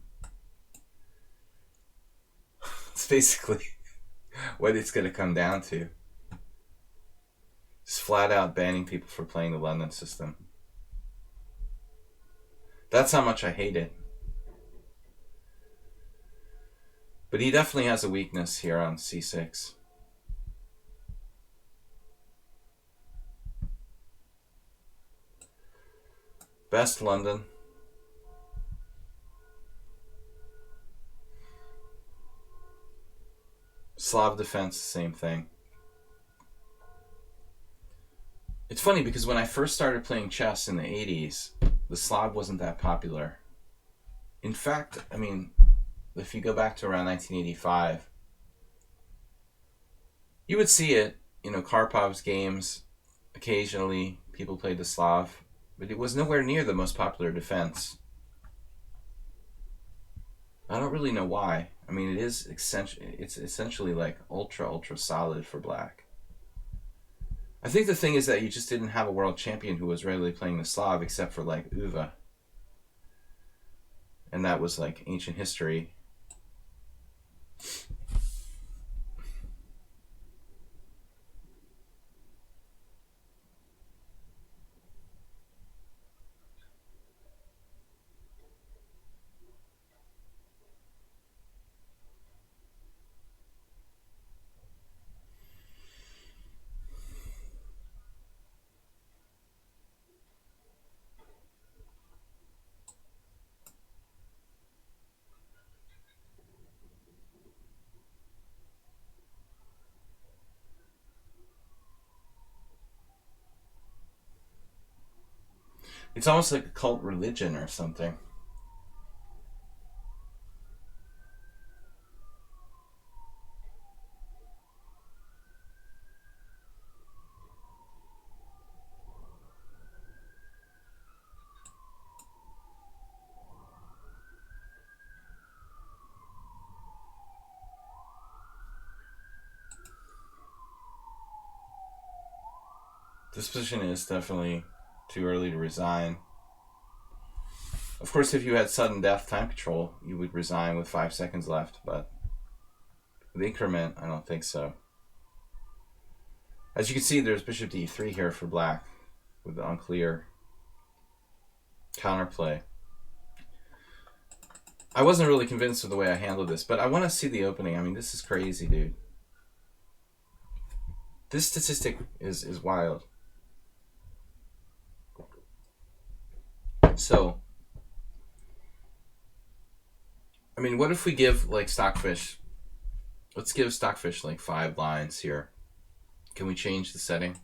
It's basically what it's going to come down to. Just flat out banning people for playing the London system. That's how much I hate it. But he definitely has a weakness here on c6. Best London. Slav defense, same thing. It's funny because when I first started playing chess in the 80s, the Slav wasn't that popular. In fact, I mean, if you go back to around 1985, you would see it, Karpov's games, occasionally people played the Slav, but it was nowhere near the most popular defense. I don't really know why. I mean, it's essentially like ultra solid for black. I think the thing is that you just didn't have a world champion who was regularly playing the Slav except for like Uva. And that was like ancient history. It's almost like a cult religion or something. This position is definitely too early to resign. Of course, if you had sudden death time control, you would resign with 5 seconds left, but with increment, I don't think so. As you can see, there's bishop d3 here for black with the unclear counterplay. I wasn't really convinced of the way I handled this, but I want to see the opening. I mean, this is crazy, dude. This statistic is wild. So, I mean, what if we give, like, Stockfish... Let's give Stockfish, like, 5 lines here. Can we change the setting?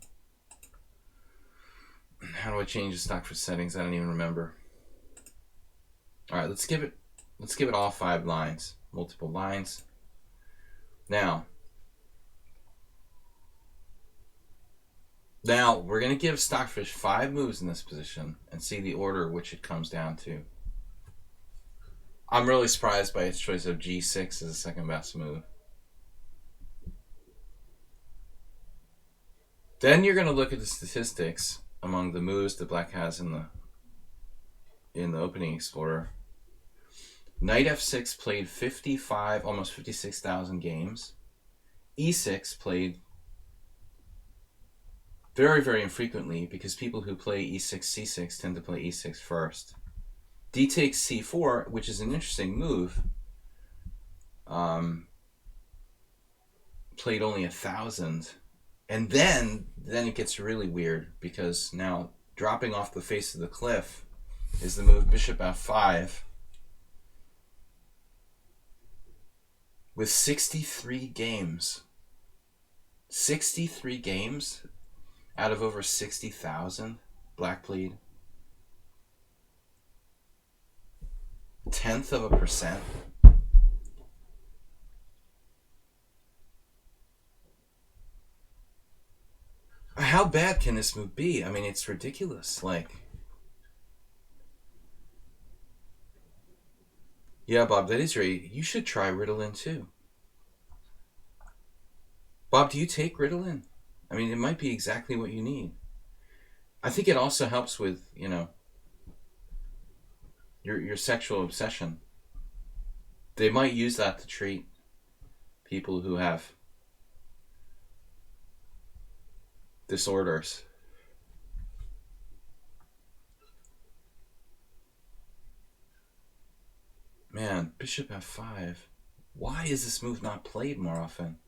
How do I change the Stockfish settings? I don't even remember. Alright, let's give it all 5 lines. Multiple lines. Now, we're going to give Stockfish 5 moves in this position and see the order which it comes down to. I'm really surprised by its choice of g6 as the second best move. Then you're going to look at the statistics among the moves that black has in the opening explorer. Knight f6 played 55, almost 56,000 games. e6 played very, very infrequently because people who play e6, c6 tend to play e6 first. D takes c4, which is an interesting move, played only 1,000. And then it gets really weird because now dropping off the face of the cliff is the move bishop f5 with 63 games. 63 games out of over 60,000 black played. 0.1%. How bad can this move be? I mean, it's ridiculous. Like, yeah, Bob, that is right. You should try Ritalin too. Bob, do you take Ritalin? I mean, it might be exactly what you need. I think it also helps with, you know, your sexual obsession. They might use that to treat people who have disorders. Man, bishop f5. Why is this move not played more often?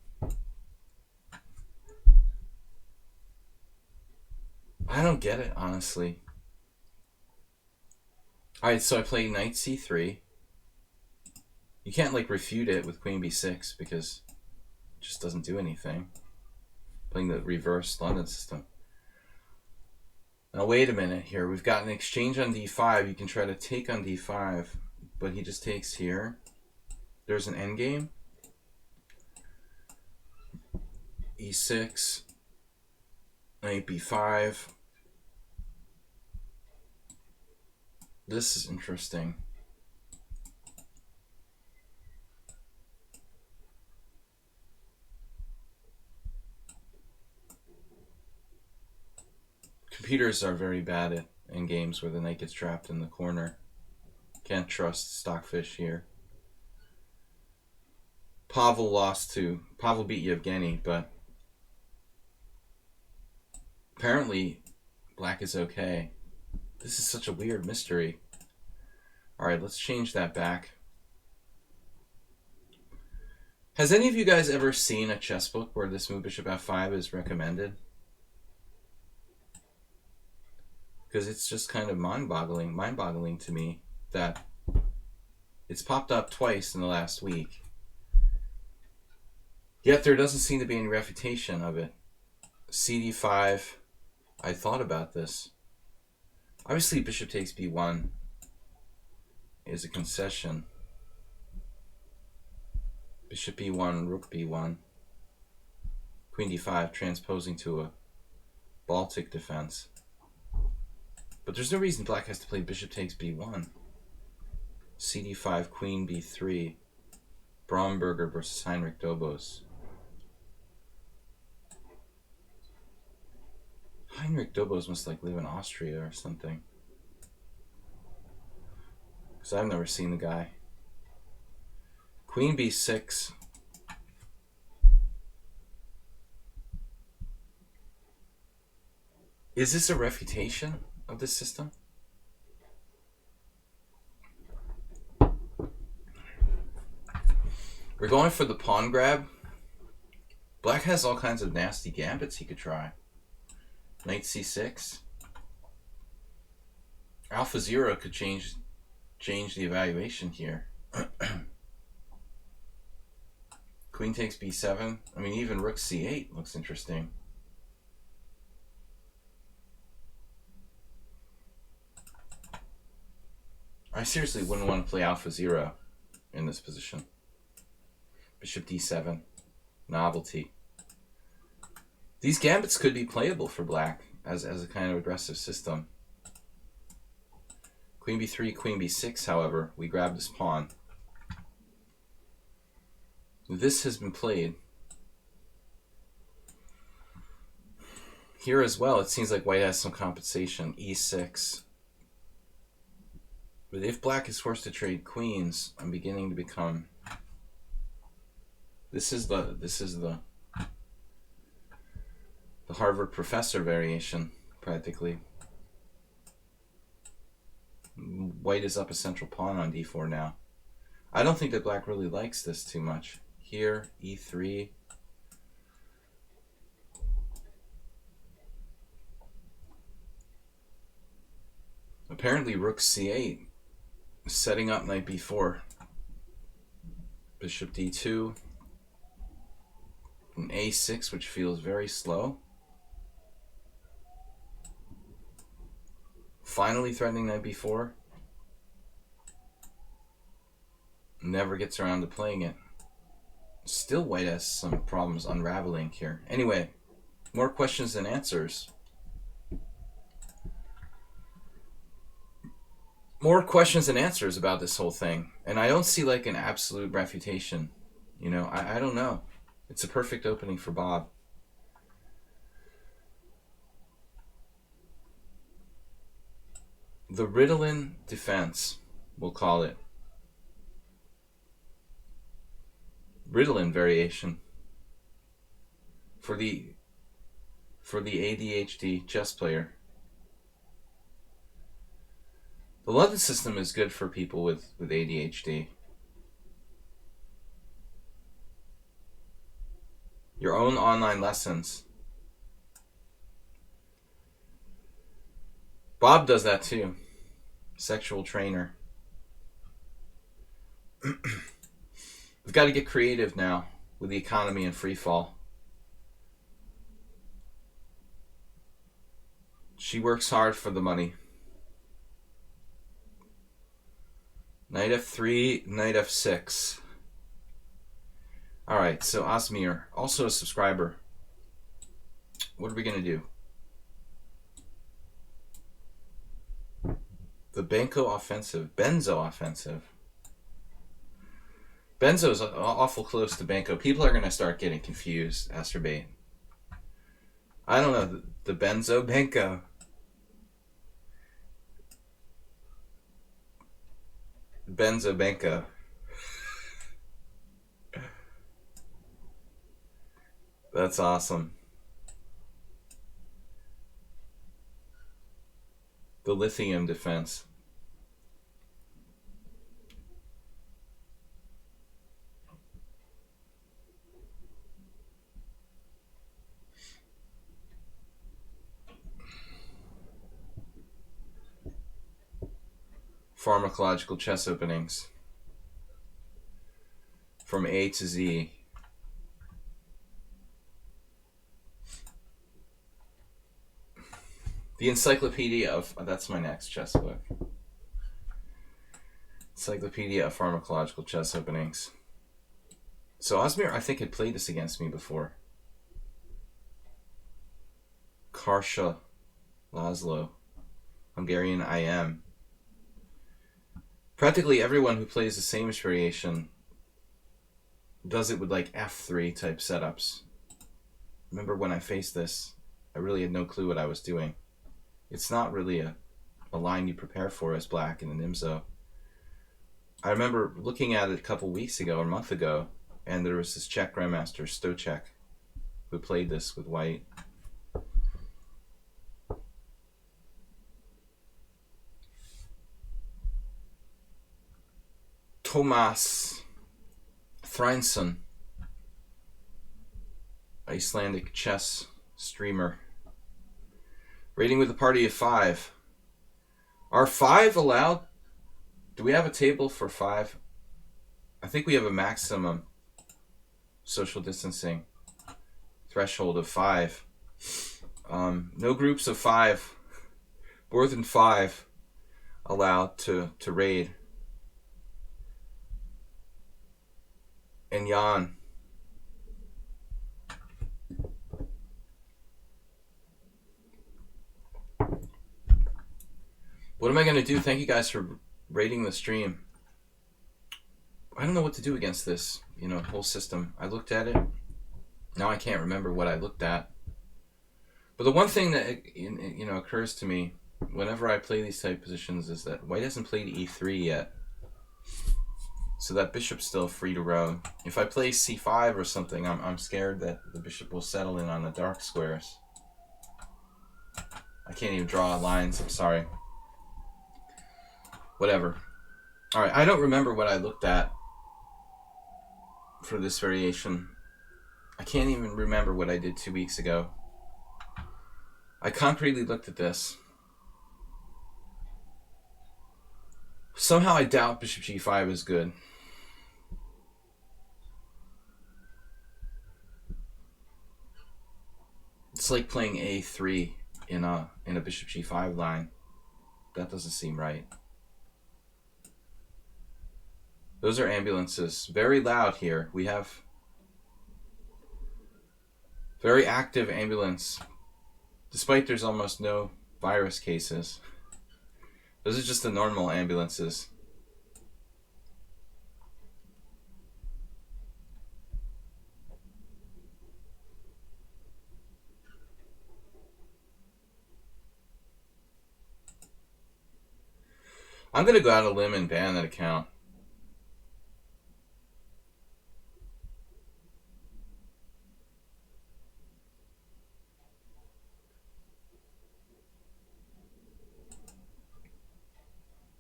I don't get it, honestly. Alright, so I play knight c3. You can't, like, refute it with queen b6 because it just doesn't do anything. Playing the reverse London system. Now, wait a minute here. We've got an exchange on d5. You can try to take on d5, but he just takes here. There's an endgame. e6. Knight b5. This is interesting. Computers are very bad in games where the knight gets trapped in the corner. Can't trust Stockfish here. Pavel beat Yevgeny, but apparently black is okay. This is such a weird mystery. Alright, let's change that back. Has any of you guys ever seen a chess book where this move bishop f5 is recommended? Because it's just kind of mind-boggling to me that it's popped up twice in the last week. Yet there doesn't seem to be any refutation of it. cd5, I thought about this. Obviously, bishop takes b1 is a concession. Bishop b1, rook b1. Queen d5 transposing to a Baltic defense. But there's no reason black has to play bishop takes b1. cd5, queen b3. Bromberger versus Heinrich Dobos. Heinrich Dobos must like live in Austria or something. Because I've never seen the guy. Queen b6. Is this a refutation of this system? We're going for the pawn grab. Black has all kinds of nasty gambits he could try. Knight c6. Alpha 0 could change the evaluation here. Queen takes b7. I mean, even rook c8 looks interesting. I seriously wouldn't want to play Alpha 0 in this position. Bishop d7. Novelty. These gambits could be playable for black as a kind of aggressive system. Queen b3, queen b6, however, we grab this pawn. This has been played. Here as well, it seems like white has some compensation. E6. But if black is forced to trade queens, I'm beginning to become... This is the Harvard professor variation, practically. White is up a central pawn on d4 now. I don't think that black really likes this too much. Here, e3. Apparently rook c8 is setting up knight b4. Bishop d2. An a6, which feels very slow. Finally threatening knight b4. Never gets around to playing it. Still white has some problems unraveling here. Anyway, more questions than answers. More questions than answers about this whole thing. And I don't see like an absolute refutation. You know, I don't know. It's a perfect opening for Bob. The Ritalin defense, we'll call it. Ritalin variation for the ADHD chess player. The London system is good for people with ADHD. Your own online lessons. Bob does that too. Sexual trainer. We've got to get creative now with the economy in free fall. She works hard for the money. Knight f3, knight f6. Alright, so Osmir, also a subscriber. What are we going to do? The Benzo offensive. Benzo's awful close to Benko. People are going to start getting confused, Asterbait. I don't know, the Benzo Benko. Benzo Benko. That's awesome. The lithium defense. Pharmacological chess openings. From A to Z. The Encyclopedia of... that's my next chess book. Encyclopedia of Pharmacological Chess Openings. So Osmir, I think, had played this against me before. Karsha Laszlo. Hungarian IM. Practically everyone who plays the same variation does it with like F3 type setups. Remember when I faced this I really had no clue what I was doing. It's not really a line you prepare for as black in an IMSO. I remember looking at it a couple weeks ago or a month ago, and there was this Czech grandmaster, Stoček, who played this with white. Thomas Threinsson, Icelandic chess streamer. Rating with a party of 5. Are 5 allowed? Do we have a table for 5? I think we have a maximum social distancing threshold of 5. No groups of 5, more than 5 allowed to raid. And Jan. What am I going to do? Thank you guys for rating the stream. I don't know what to do against this, whole system. I looked at it. Now I can't remember what I looked at. But the one thing that occurs to me whenever I play these type positions is that white hasn't played e3 yet. So that bishop's still free to roam. If I play c5 or something, I'm scared that the bishop will settle in on the dark squares. I can't even draw lines, I'm sorry. Whatever. Alright, I don't remember what I looked at for this variation. I can't even remember what I did 2 weeks ago. I concretely looked at this. Somehow I doubt bishop g5 is good. It's like playing a3 in a bishop g5 line. That doesn't seem right. Those are ambulances. Very loud here. We have very active ambulance, despite there's almost no virus cases. Those are just the normal ambulances. I'm going to go out on a limb and ban that account.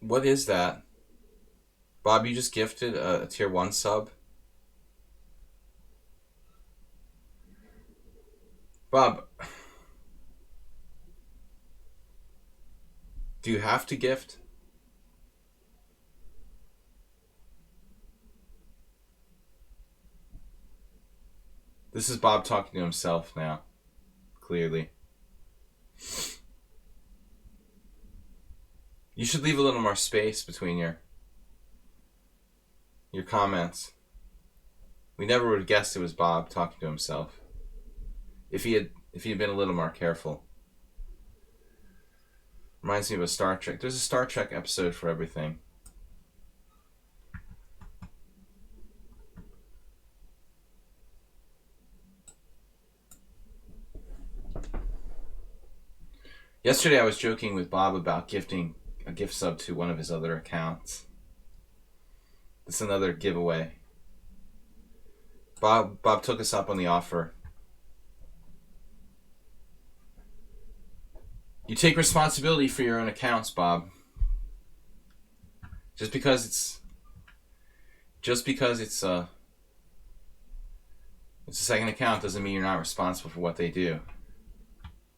What is that? Bob, you just gifted a tier 1 sub? Bob, do you have to gift? This is Bob talking to himself now, clearly. You should leave a little more space between your comments. We never would have guessed it was Bob talking to himself. If he had been a little more careful. Reminds me of a Star Trek. There's a Star Trek episode for everything. Yesterday I was joking with Bob about gifting a gift sub to one of his other accounts. It's another giveaway. Bob took us up on the offer. You take responsibility for your own accounts, Bob. Just because it's a second account doesn't mean you're not responsible for what they do.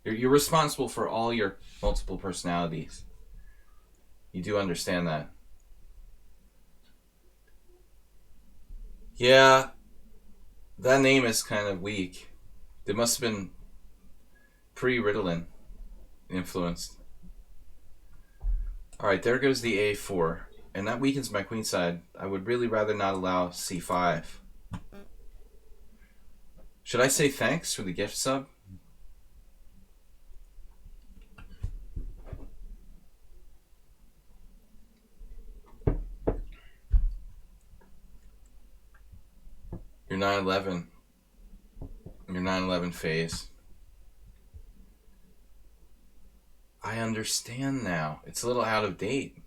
You're responsible for all your multiple personalities. You do understand that. Yeah, that name is kind of weak. It must have been pre-Ritalin influenced. Alright, there goes the a4. And that weakens my queenside. I would really rather not allow c5. Should I say thanks for the gift sub? Your 9/11 phase. I understand now. It's a little out of date.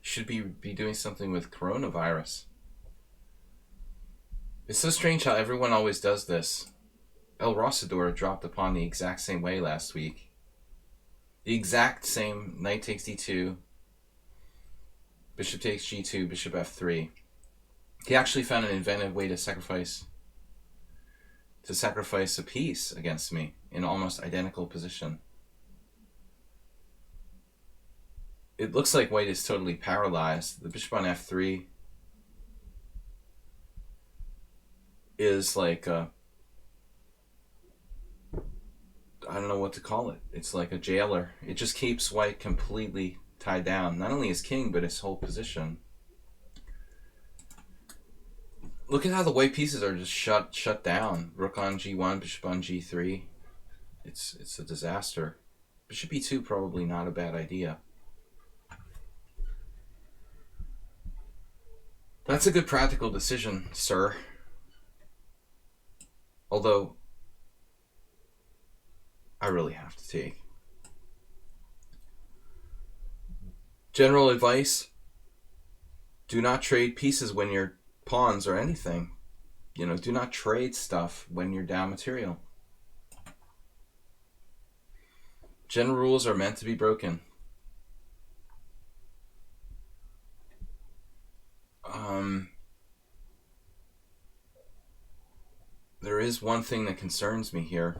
Should be doing something with coronavirus. It's so strange how everyone always does this. El Rosador dropped upon the exact same way last week. The exact same knight takes d2, bishop takes g2, bishop f3. He actually found an inventive way to sacrifice a piece against me in almost identical position. It looks like white is totally paralyzed. The bishop on f3 is like a, I don't know what to call it. It's like a jailer. It just keeps white completely tied down. Not only his king, but his whole position. Look at how the white pieces are just shut down. Rook on g1, bishop on g3. It's a disaster. Bishop e2 probably not a bad idea. That's a good practical decision, sir. Although, I really have to take. General advice, do not trade pieces when you're pawns or anything. You know, do not trade stuff when you're down material. General rules are meant to be broken. There is one thing that concerns me here.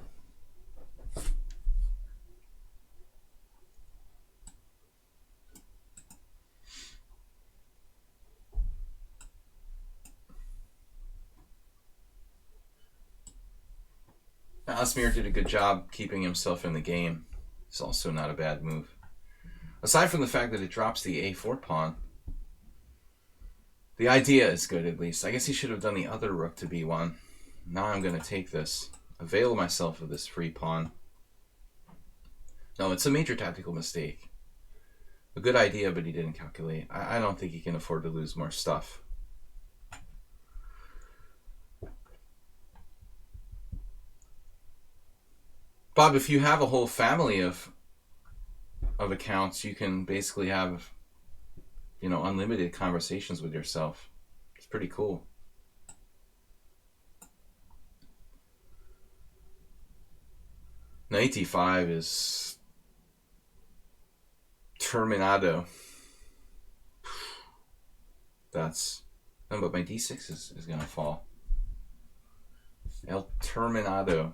Asmir did a good job keeping himself in the game. It's also not a bad move. Aside from the fact that it drops the a4 pawn, the idea is good at least. I guess he should have done the other rook to b1. Now I'm going to take this, avail myself of this free pawn. No, it's a major tactical mistake. A good idea, but he didn't calculate. I don't think he can afford to lose more stuff. Bob, if you have a whole family of accounts, you can basically have, you know, unlimited conversations with yourself. It's pretty cool. Knight d5 is terminado. That's, no, but my d6 is gonna fall. El terminado.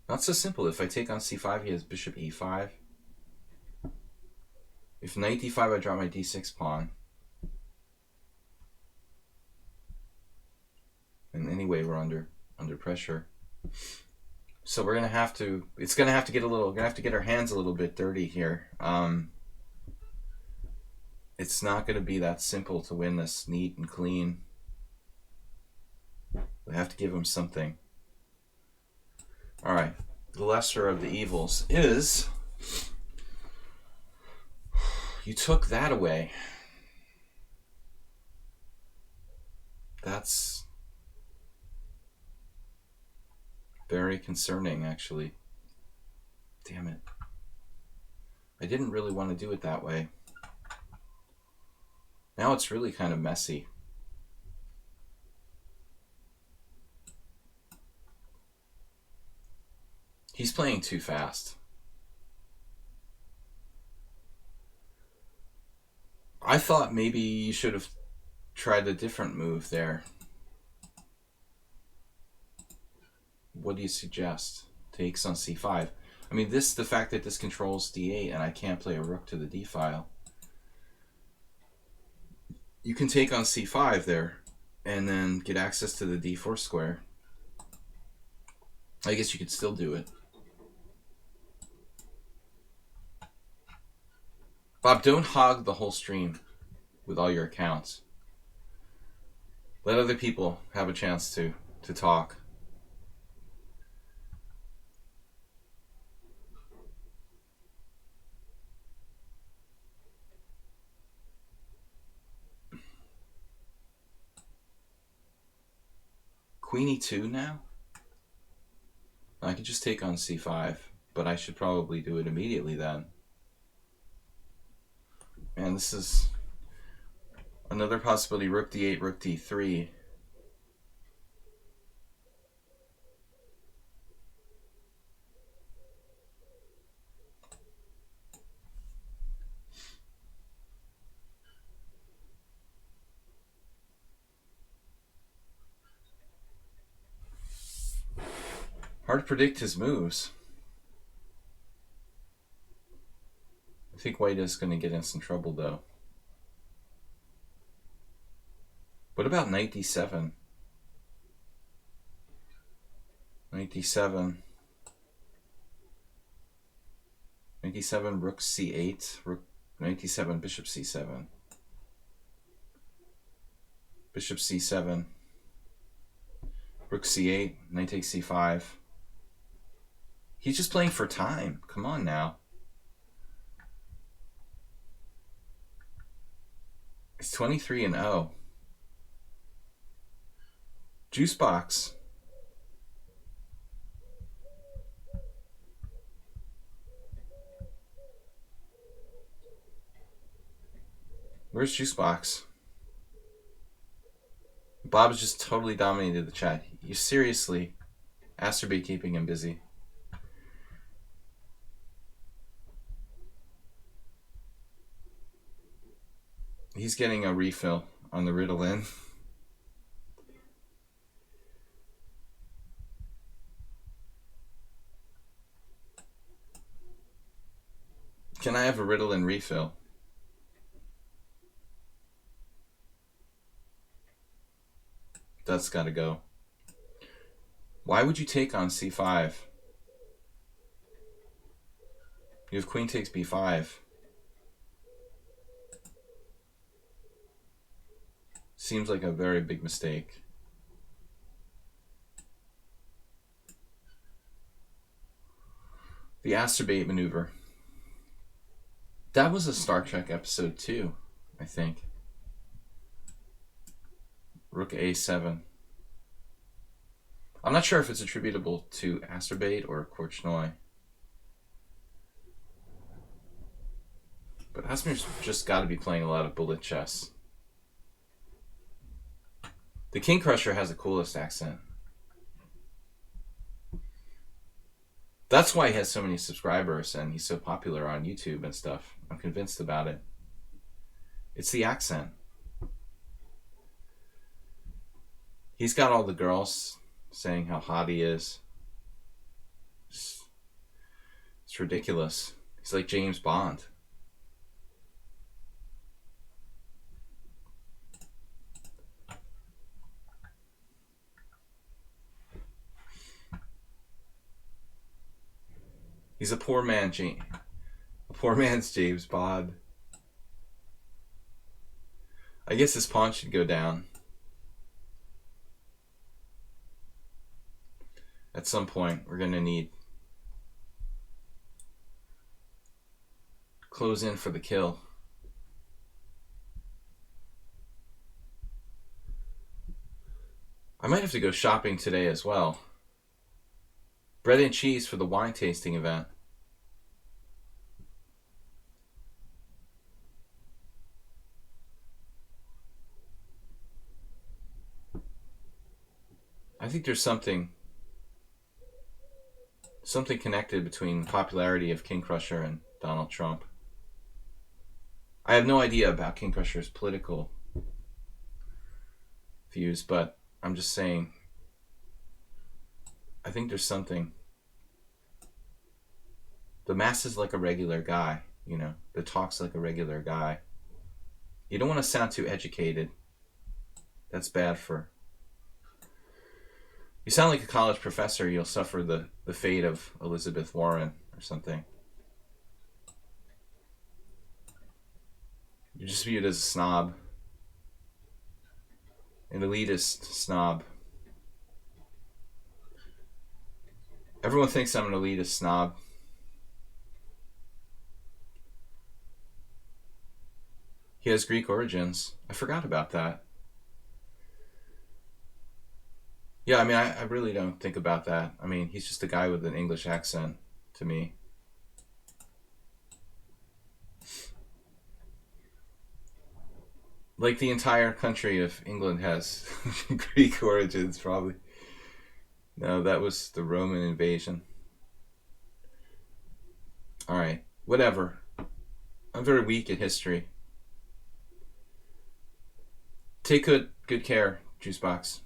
Not so simple. If I take on c5, he has bishop e5. If knight d5, I draw my d6 pawn. And anyway, we're under pressure. So we're gonna have to. It's gonna have to get a little. We're gonna have to get our hands a little bit dirty here. It's not gonna be that simple to win this neat and clean. We have to give him something. All right. The lesser of the evils is you took that away. That's very concerning, actually. Damn it. I didn't really want to do it that way. Now it's really kind of messy. He's playing too fast. I thought maybe you should have tried a different move there. What do you suggest? Takes on c5. I mean, the fact that this controls d8 and I can't play a rook to the d file. You can take on c5 there and then get access to the d4 square. I guess you could still do it. Bob, don't hog the whole stream with all your accounts. Let other people have a chance to talk. Queen e2 now? I could just take on c5. but I should probably do it immediately then. And this is another possibility. Rook d8, rook d3. Hard to predict his moves. I think white is going to get in some trouble, though. What about knight d7? Knight d7. Knight d7, rook c8. Knight d7, bishop c7. Bishop c7. Rook c8. Knight takes c5. He's just playing for time. Come on now. It's 23-0. Juice box. Where's Juice box? Bob's just totally dominated the chat. You seriously, Asterbait keeping him busy. He's getting a refill on the Ritalin. Can I have a Ritalin refill? That's got to go. Why would you take on c5? You have queen takes b5. Seems like a very big mistake. The Asterbait maneuver. That was a Star Trek episode too, I think. Rook a7. I'm not sure if it's attributable to Asterbait or Korchnoi. But Asmir's just got to be playing a lot of bullet chess. The King Crusher has the coolest accent. That's why he has so many subscribers and he's so popular on YouTube and stuff. I'm convinced about it. It's the accent. He's got all the girls saying how hot he is. It's ridiculous. He's like James Bond. He's a poor man, a poor man's James Bond. I guess his pawn should go down. At some point, we're going to need close in for the kill. I might have to go shopping today as well. Bread and cheese for the wine tasting event. I think there's something connected between the popularity of King Crusher and Donald Trump. I have no idea about King Crusher's political views, but I'm just saying, I think there's something. The masses like a regular guy, you know, that talks like a regular guy. You don't want to sound too educated. That's bad for... You sound like a college professor, you'll suffer the fate of Elizabeth Warren or something. You're just viewed as a snob. An elitist snob. Everyone thinks I'm an elitist snob. He has Greek origins. I forgot about that. Yeah, I mean, I really don't think about that. I mean, he's just a guy with an English accent to me. Like the entire country of England has Greek origins, probably. No, that was the Roman invasion. Alright, whatever. I'm very weak at history. Take good care, Juicebox.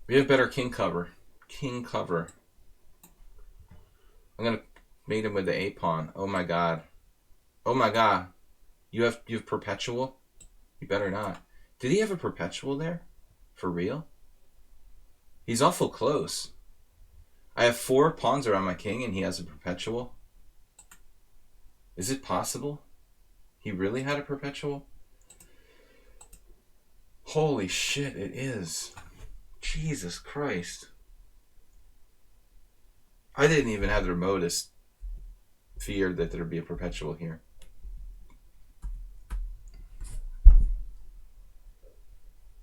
We have better king cover. King cover. I'm gonna mate him with the a-pawn. Oh my god. Oh my god. You have perpetual? You better not. Did he have a perpetual there? For real? He's awful close. I have 4 pawns around my king and he has a perpetual. Is it possible? He really had a perpetual? Holy shit, it is. Jesus Christ. I didn't even have the remotest fear that there'd be a perpetual here.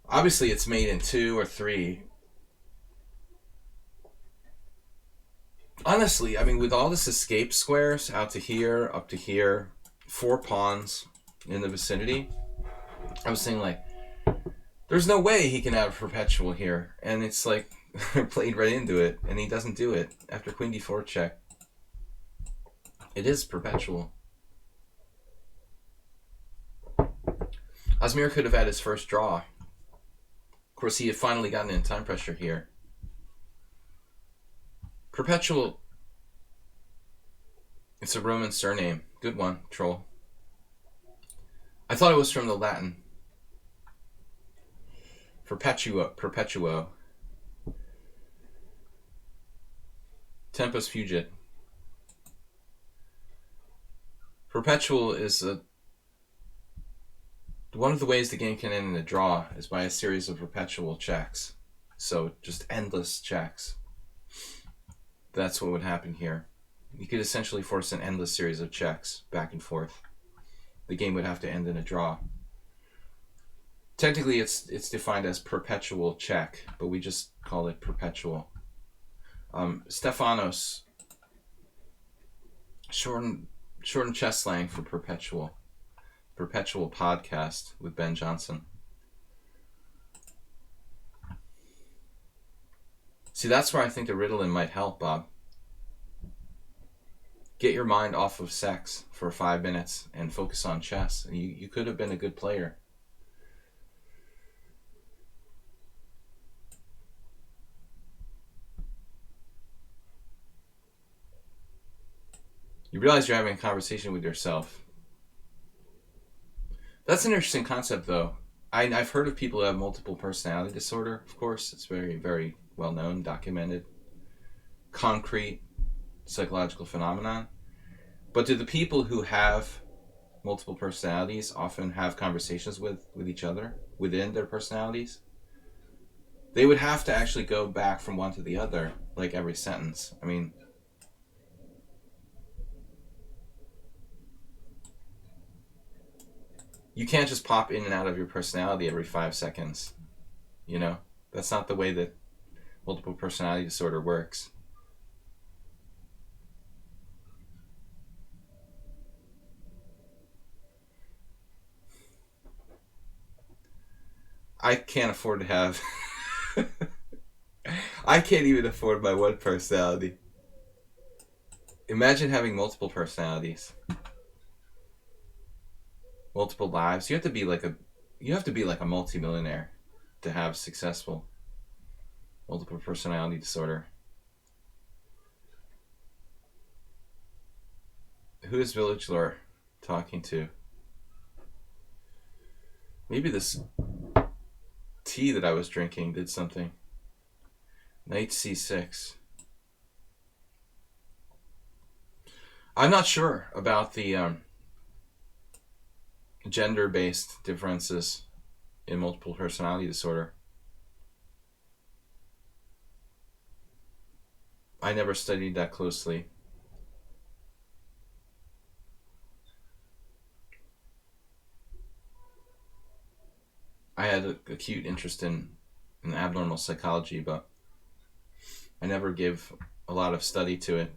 Obviously, it's made in 2 or 3. Honestly, I mean, with all this escape squares out to here, up to here, 4 pawns in the vicinity, I was saying, like, there's no way he can have a perpetual here. And it's like, played right into it, and he doesn't do it after queen d4 check. It is perpetual. Asmir could have had his first draw. Of course, he had finally gotten in time pressure here. Perpetual. It's a Roman surname. Good one, troll. I thought it was from the Latin. Perpetuo. Tempus fugit. Perpetual is one of the ways the game can end in a draw is by a series of perpetual checks. So just endless checks. That's what would happen here. You could essentially force an endless series of checks back and forth. The game would have to end in a draw. Technically, it's defined as perpetual check, but we just call it perpetual. Stefanos, shortened chess slang for perpetual. Perpetual podcast with Ben Johnson. See, that's where I think the Ritalin might help, Bob. Get your mind off of sex for 5 minutes and focus on chess. You could have been a good player. You realize you're having a conversation with yourself. That's an interesting concept, though. I've heard of people who have multiple personality disorder, of course. It's very, very well known, documented, concrete psychological phenomenon. But do the people who have multiple personalities often have conversations with each other within their personalities? They would have to actually go back from one to the other, like every sentence. I mean, you can't just pop in and out of your personality every 5 seconds. You know? That's not the way that multiple personality disorder works. I can't afford to have... I can't even afford my one personality. Imagine having multiple personalities. Multiple lives. You have to be like a multimillionaire to have successful multiple personality disorder. Who is Village Lore talking to? Maybe this tea that I was drinking did something. Knight c6. I'm not sure about the gender-based differences in multiple personality disorder. I never studied that closely. I had an acute interest in abnormal psychology, but I never gave a lot of study to it.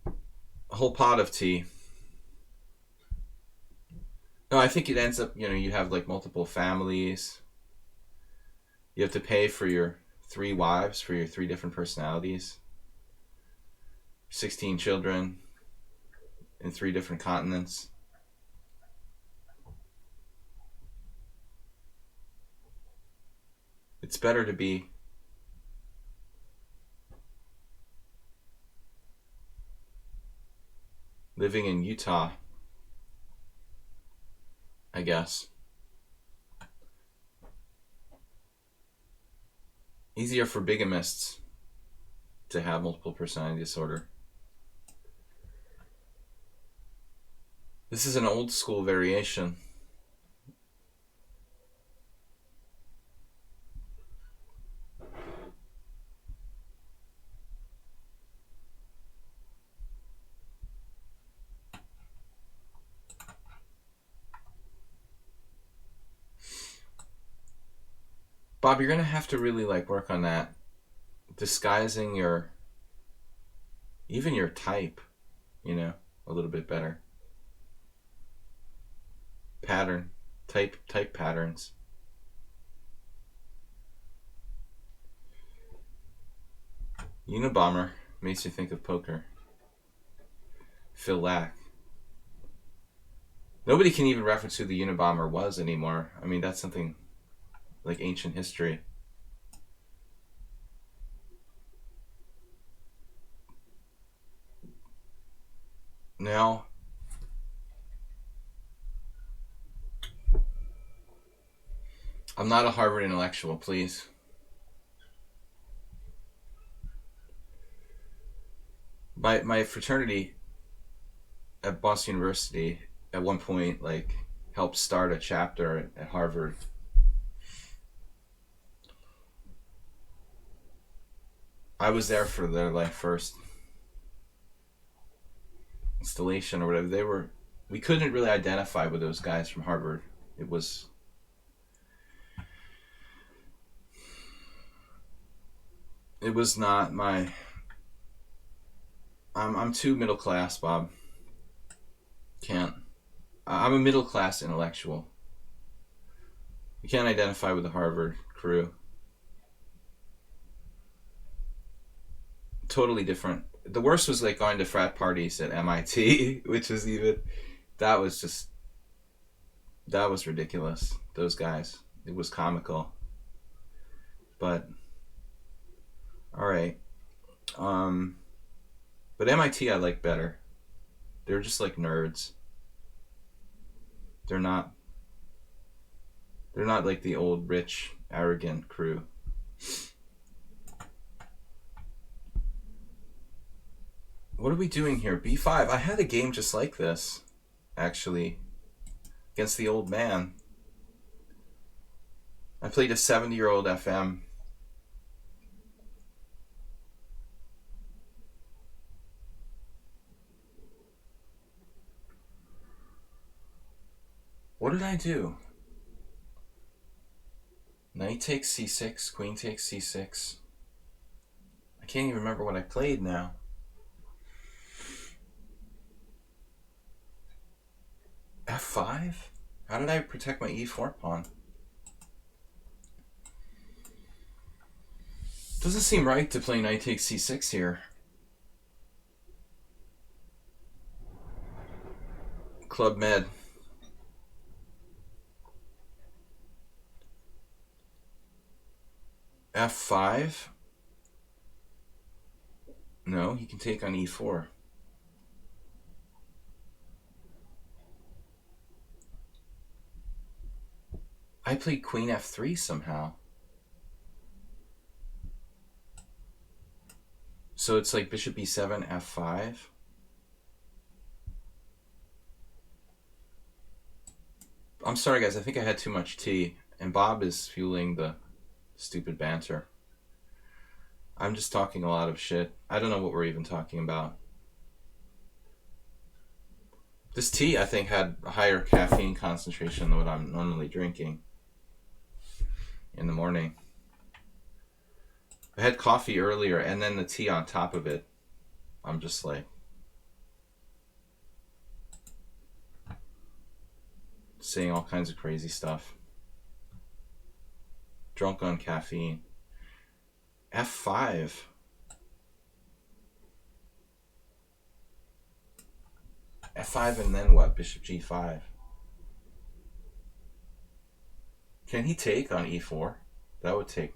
A whole pot of tea. No, I think it ends up, you have like multiple families. You have to pay for your 3 wives for your 3 different personalities. 16 children in 3 different continents. It's better to be living in Utah, I guess. Easier for bigamists to have multiple personality disorder. This is an old school variation. Bob, you're going to have to really work on that. Disguising even your type, a little bit better. Type patterns. Unabomber makes you think of poker. Phil Lack. Nobody can even reference who the Unabomber was anymore. I mean, that's something like ancient history. Now, I'm not a Harvard intellectual, please. My fraternity at Boston University at one point helped start a chapter at Harvard. I was there for their first installation or whatever. We couldn't really identify with those guys from Harvard. It was not my. I'm too middle class, Bob. Can't. I'm a middle class intellectual. You can't identify with the Harvard crew. Totally different. The worst was going to frat parties at MIT, which was that was ridiculous. Those guys. It was comical. But all right. But MIT I like better. They're just nerds. They're not like the old rich arrogant crew. What are we doing here? B5. I had a game just like this, actually, against the old man. I played a 70-year-old FM. What did I do? Knight takes c6, queen takes c6. I can't even remember what I played now. F5? How did I protect my e4 pawn? Doesn't seem right to play knight takes c6 here. Club Med. F5? No, he can take on e4. I played queen f3 somehow. So it's bishop e7, f5. I'm sorry, guys. I think I had too much tea. And Bob is fueling the stupid banter. I'm just talking a lot of shit. I don't know what we're even talking about. This tea, I think, had a higher caffeine concentration than what I'm normally drinking in the morning. I had coffee earlier and then the tea on top of it. I'm just like saying all kinds of crazy stuff. Drunk on caffeine. F5. F5 and then what? Bishop G5. Can he take on E4? That would take.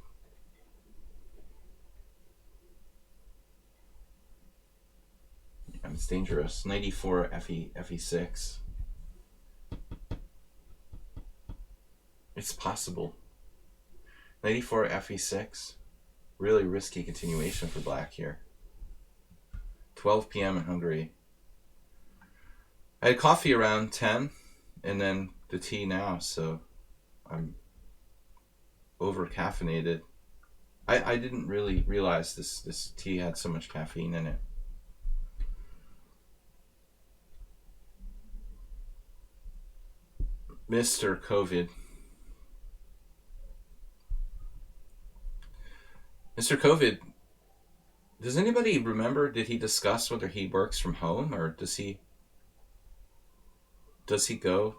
And it's dangerous. Knight E4, FE6. It's possible. Knight E4, FE6. Really risky continuation for black here. 12 p.m. in Hungary. I had coffee around 10 and then the tea now, so I'm over caffeinated. I didn't really realize this tea had so much caffeine in it. Mr. COVID. Mr. COVID, does anybody remember, did he discuss whether he works from home or does he go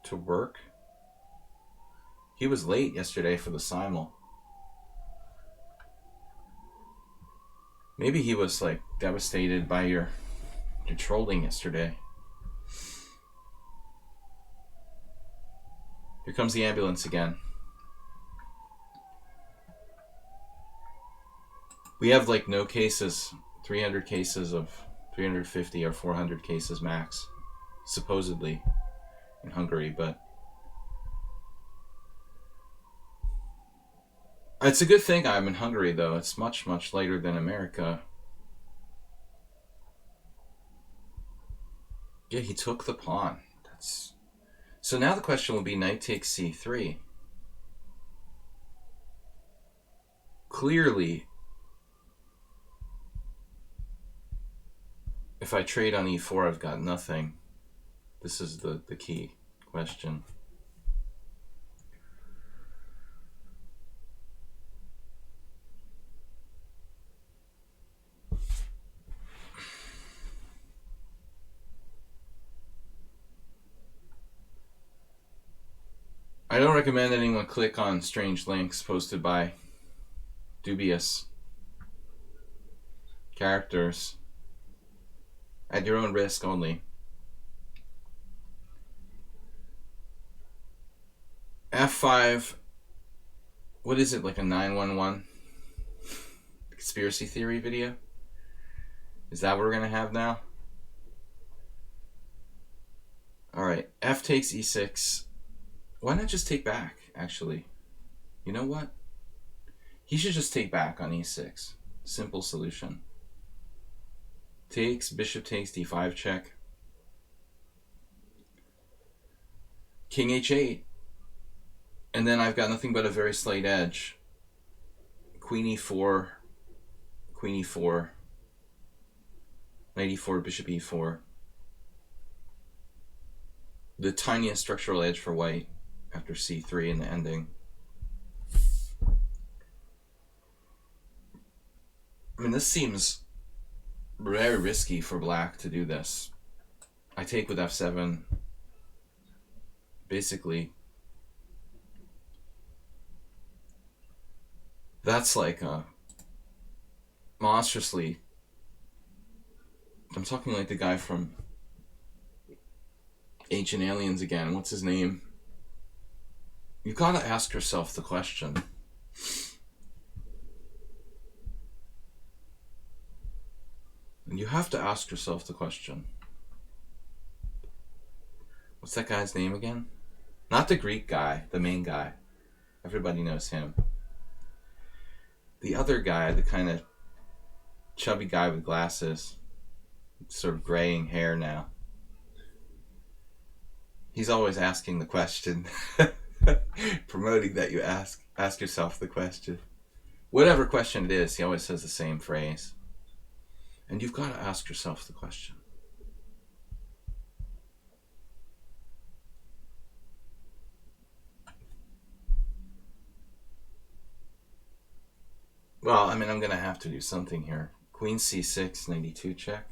to work? He was late yesterday for the simul. Maybe he was like devastated by your trolling yesterday. Here comes the ambulance again. We have like no cases, 300 cases of 350 or 400 cases max, supposedly, in Hungary, but it's a good thing I'm in Hungary, though. It's much, much lighter than America. Yeah, he took the pawn. So now the question will be knight takes c3. Clearly, if I trade on e4, I've got nothing. This is the key question. I don't recommend anyone click on strange links posted by dubious characters. At your own risk only. F5. What is it, like a 911 conspiracy theory video? Is that what we're going to have now? Alright, F takes e6. Why not just take back, actually? You know what? He should just take back on e6. Simple solution. Takes, bishop takes, d5 check. King h8. And then I've got nothing but a very slight edge. Queen e4, queen e4, knight e4, bishop e4. The tiniest structural edge for white after c3 in the ending. I mean, this seems very risky for black to do this. I take with f7. Basically, that's like a monstrously. I'm talking like the guy from Ancient Aliens again. What's his name? You've got to ask yourself the question. And you have to ask yourself the question. What's that guy's name again? Not the Greek guy, the main guy. Everybody knows him. The other guy, the kind of chubby guy with glasses, sort of graying hair now. He's always asking the question. Promoting that you ask yourself the question. Whatever question it is, he always says the same phrase. And you've got to ask yourself the question. Well, I mean, I'm going to have to do something here. Queen c6, 92 check.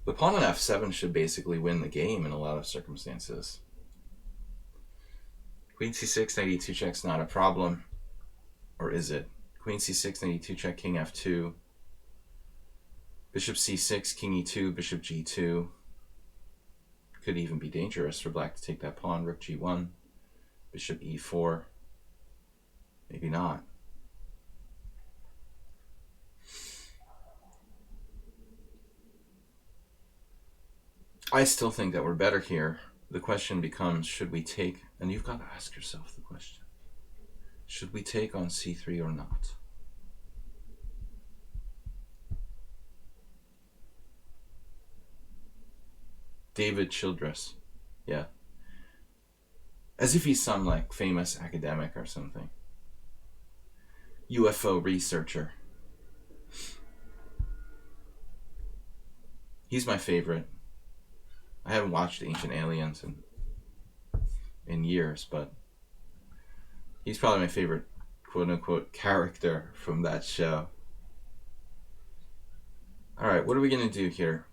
The pawn on f7 should basically win the game in a lot of circumstances. Queen c6, 92 check's not a problem. Or is it? Queen c6, 92 check, king f2. Bishop c6, king e2, bishop g2. Could even be dangerous for black to take that pawn. Rook g1, bishop e4. Maybe not. I still think that we're better here. The question becomes, should we take, and you've got to ask yourself the question, should we take on c3 or not? David Childress. Yeah. As if he's some like famous academic or something. UFO researcher. He's my favorite. I haven't watched Ancient Aliens in years, but he's probably my favorite quote-unquote character from that show. All right, what are we going to do here?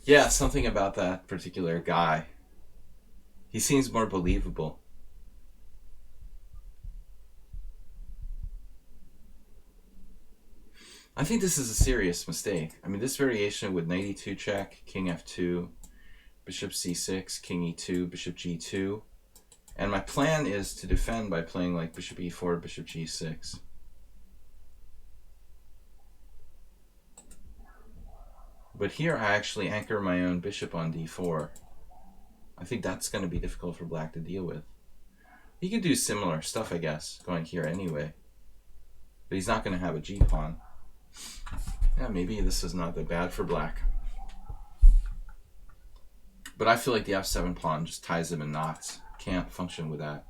Yeah, something about that particular guy. He seems more believable. I think this is a serious mistake. I mean, this variation with 92 check, king f2, bishop c6, king e2, bishop g2. And my plan is to defend by playing like bishop e4, bishop g6. But here I actually anchor my own bishop on d4. I think that's going to be difficult for black to deal with. He could do similar stuff, I guess, going here anyway. But he's not going to have a g-pawn. Yeah, maybe this is not that bad for black. But I feel like the f7 pawn just ties him in knots. Can't function with that.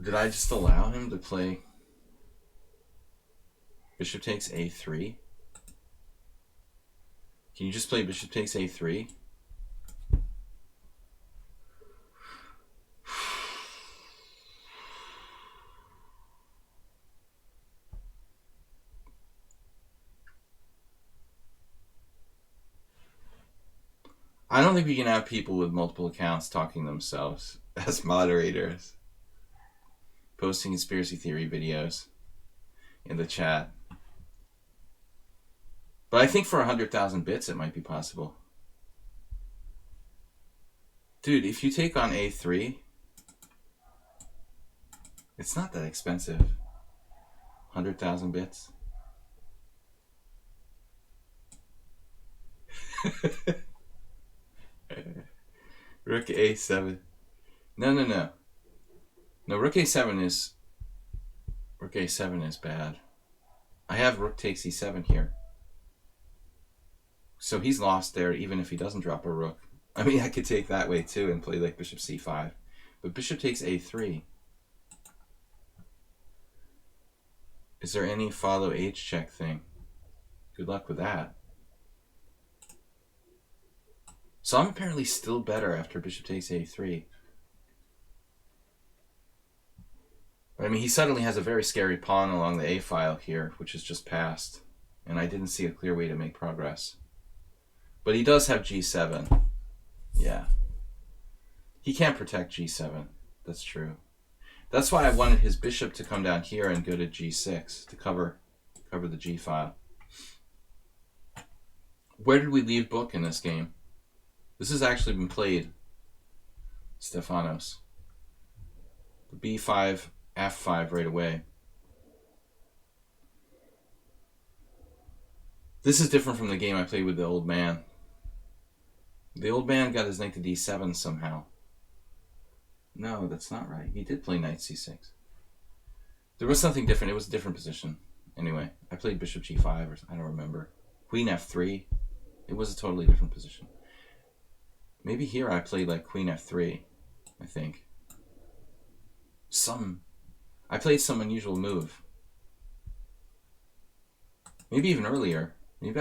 Did I just allow him to play bishop takes a3? Can you just play bishop takes a3? I don't think we can have people with multiple accounts talking themselves as moderators, posting conspiracy theory videos in the chat. But I think for 100,000 bits it might be possible. Dude, if you take on a3, it's not that expensive. 100,000 bits. Rook a7. No. No, rook a7 is bad. I have rook takes e7 here. So he's lost there even if he doesn't drop a rook. I mean, I could take that way too and play like bishop c5. But bishop takes a3. Is there any follow h check thing? Good luck with that. So I'm apparently still better after bishop takes a3. But I mean, he suddenly has a very scary pawn along the a file here, which is just passed. And I didn't see a clear way to make progress. But he does have g7. Yeah. He can't protect g7. That's true. That's why I wanted his bishop to come down here and go to g6 to cover the g file. Where did we leave book in this game? This has actually been played, Stefanos. The b5, f5 right away. This is different from the game I played with the old man. The old man got his knight to d7 somehow. No, that's not right. He did play knight c6. There was something different. It was a different position. Anyway, I played bishop g5, or I don't remember. Queen f3. It was a totally different position. Maybe here I played like queen f3, I think. I played some unusual move. Maybe even earlier. Maybe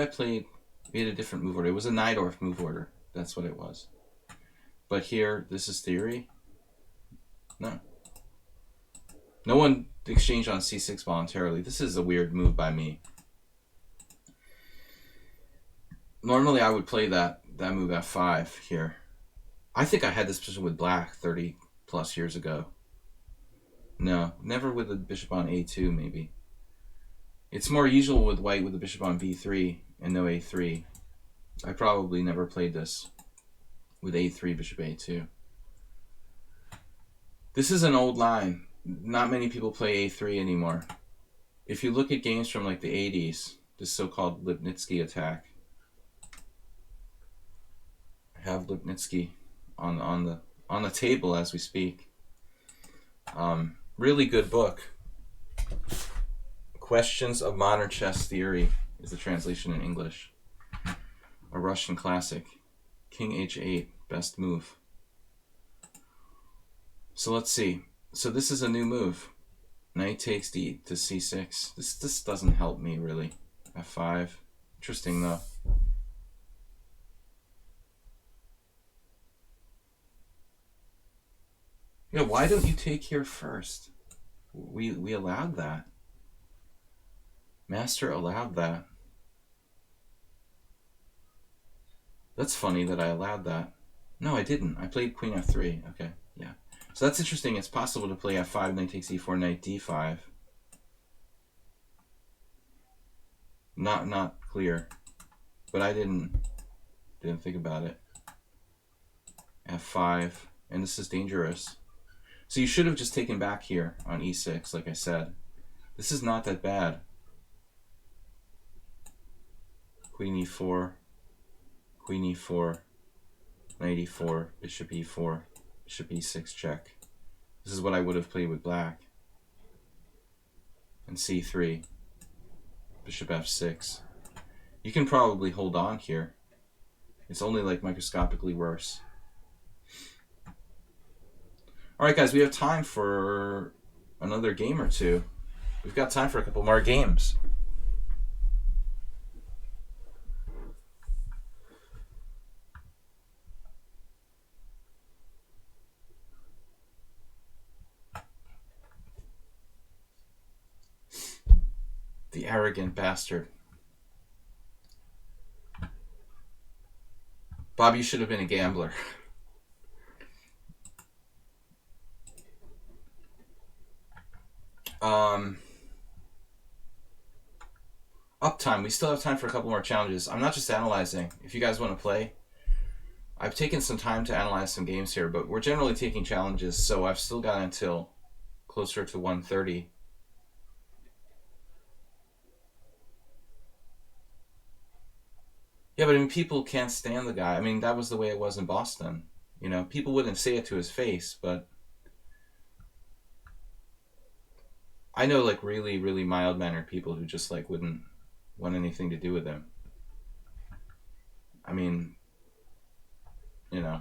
we had a different move order. It was a Najdorf move order. That's what it was. But here, this is theory. No. No one exchanged on c6 voluntarily. This is a weird move by me. Normally I would play that move f5 here. I think I had this position with black 30 plus years ago. No, never with the bishop on a2 maybe. It's more usual with white with the bishop on b3 and no a3. I probably never played this with a3, bishop a2. This is an old line. Not many people play a3 anymore. If you look at games from like the 80s, this so-called Lipnitsky attack. I have Lipnitsky on the table as we speak. Really good book. Questions of Modern Chess Theory is the translation in English. A Russian classic. King h8, best move. So let's see. So this is a new move. Knight takes d to c6. This doesn't help me really. f5. Interesting though. Yeah, why don't you take here first? We allowed that. Master allowed that. That's funny that I allowed that. No, I didn't. I played queen f3. Okay, yeah. So that's interesting. It's possible to play f5, knight takes e4, knight d5. Not clear. But I didn't think about it. f5. And this is dangerous. So you should have just taken back here on e6, like I said. This is not that bad. Queen e4, queen e4, knight e4, bishop e4, bishop e6 check. This is what I would have played with black. And c3, bishop f6. You can probably hold on here. It's only like microscopically worse. Alright guys, we have time for another game or two. We've got time for a couple more games. The arrogant bastard. Bob, you should have been a gambler. Uptime. We still have time for a couple more challenges. I'm not just analyzing. If you guys want to play, I've taken some time to analyze some games here, but we're generally taking challenges, so I've still got until closer to 1:30. Yeah, but I mean, people can't stand the guy. I mean, that was the way it was in Boston. You know, people wouldn't say it to his face, but I know like really, really mild-mannered people who just like wouldn't want anything to do with him. I mean, you know,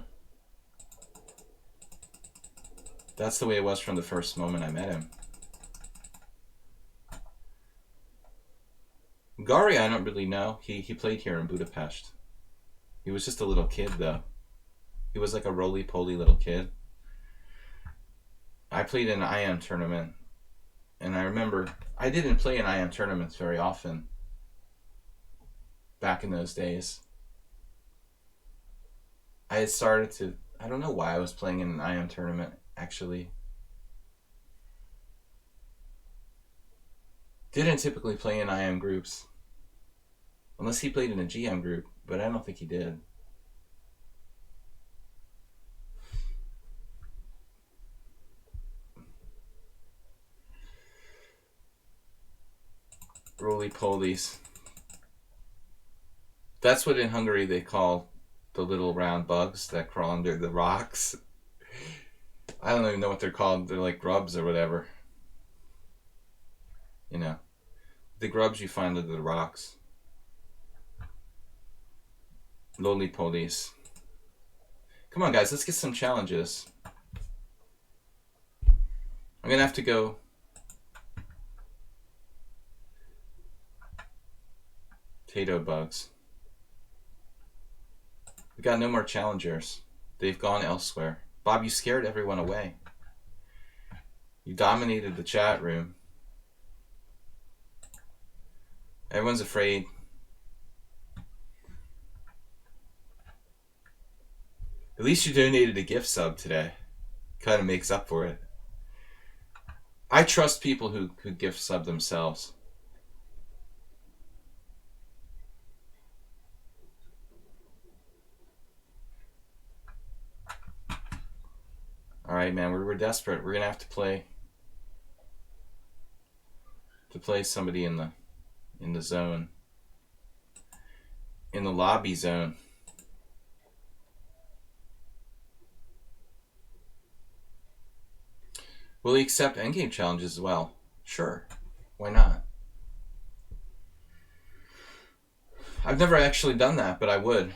that's the way it was from the first moment I met him. Gary, I don't really know. He played here in Budapest. He was just a little kid, though. He was like a roly-poly little kid. I played in an IM tournament, and I remember I didn't play in IM tournaments very often back in those days. I had started to, I don't know why I was playing in an IM tournament, actually. Didn't typically play in IM groups. Unless he played in a GM group, but I don't think he did. Roly-polies. That's what in Hungary they call the little round bugs that crawl under the rocks. I don't even know what they're called. They're like grubs or whatever. You know, the grubs you find under the rocks. Loli polies. Come on, guys, let's get some challenges. I'm going to have to go. Potato bugs. We got no more challengers. They've gone elsewhere. Bob, you scared everyone away. You dominated the chat room. Everyone's afraid. At least you donated a gift sub today. Kind of makes up for it. I trust people who gift sub themselves. All right, man, we're desperate. We're gonna have to play somebody in the zone, in the lobby zone. Will he accept endgame challenges as well? Sure, why not? I've never actually done that, but I would.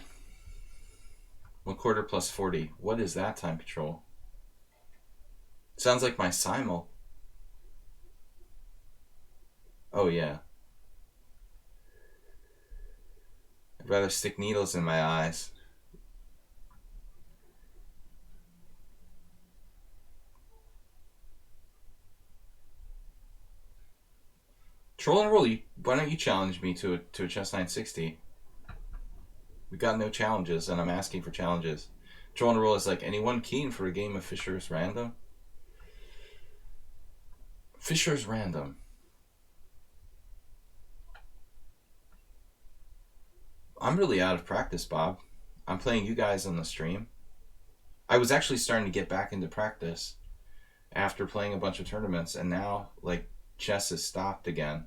1/4 plus 40. What is that time control? Sounds like my simul. Oh yeah. I'd rather stick needles in my eyes. Troll and roll. Why don't you challenge me to a chess 960? We got no challenges, and I'm asking for challenges. Troll and roll is like, anyone keen for a game of Fisher's Random? Fisher's Random. I'm really out of practice, Bob. I'm playing you guys on the stream. I was actually starting to get back into practice after playing a bunch of tournaments, and now, like, chess has stopped again.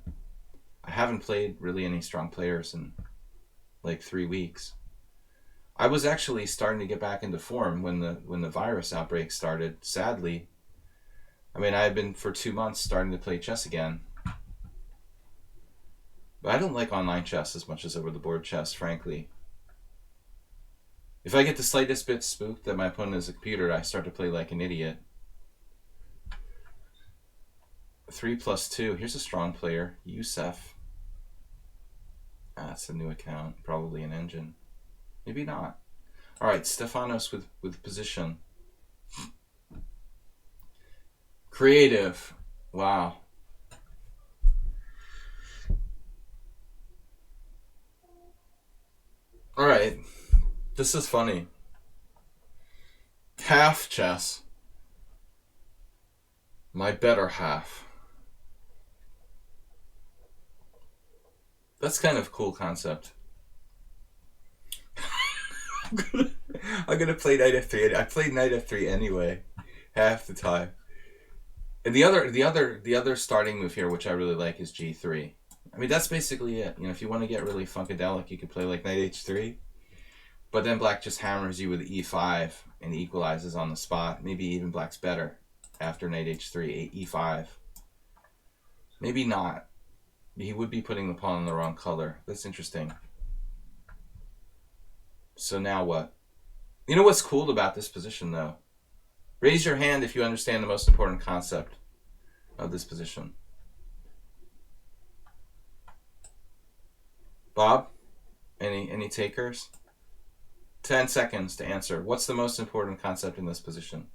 I haven't played really any strong players in like 3 weeks. I was actually starting to get back into form when the virus outbreak started. Sadly, I mean, I had been for 2 months starting to play chess again. But I don't like online chess as much as over the board chess, frankly. If I get the slightest bit spooked that my opponent is a computer, I start to play like an idiot. 3 plus 2. Here's a strong player, Youssef. That's a new account, probably an engine. Maybe not. All right, Stefanos with position. Creative. Wow. All right, this is funny. Half chess. My better half. That's kind of a cool concept. I'm gonna play knight f3. I played knight f3 anyway, half the time. And the other starting move here, which I really like, is g3. I mean, that's basically it. You know, if you want to get really funkadelic, you could play like knight h3. But then black just hammers you with e5 and equalizes on the spot. Maybe even black's better after knight h3, e5. Maybe not. He would be putting the pawn in the wrong color. That's interesting. So now what? You know what's cool about this position, though? Raise your hand if you understand the most important concept of this position. Bob? Any takers? 10 seconds to answer. What's the most important concept in this position?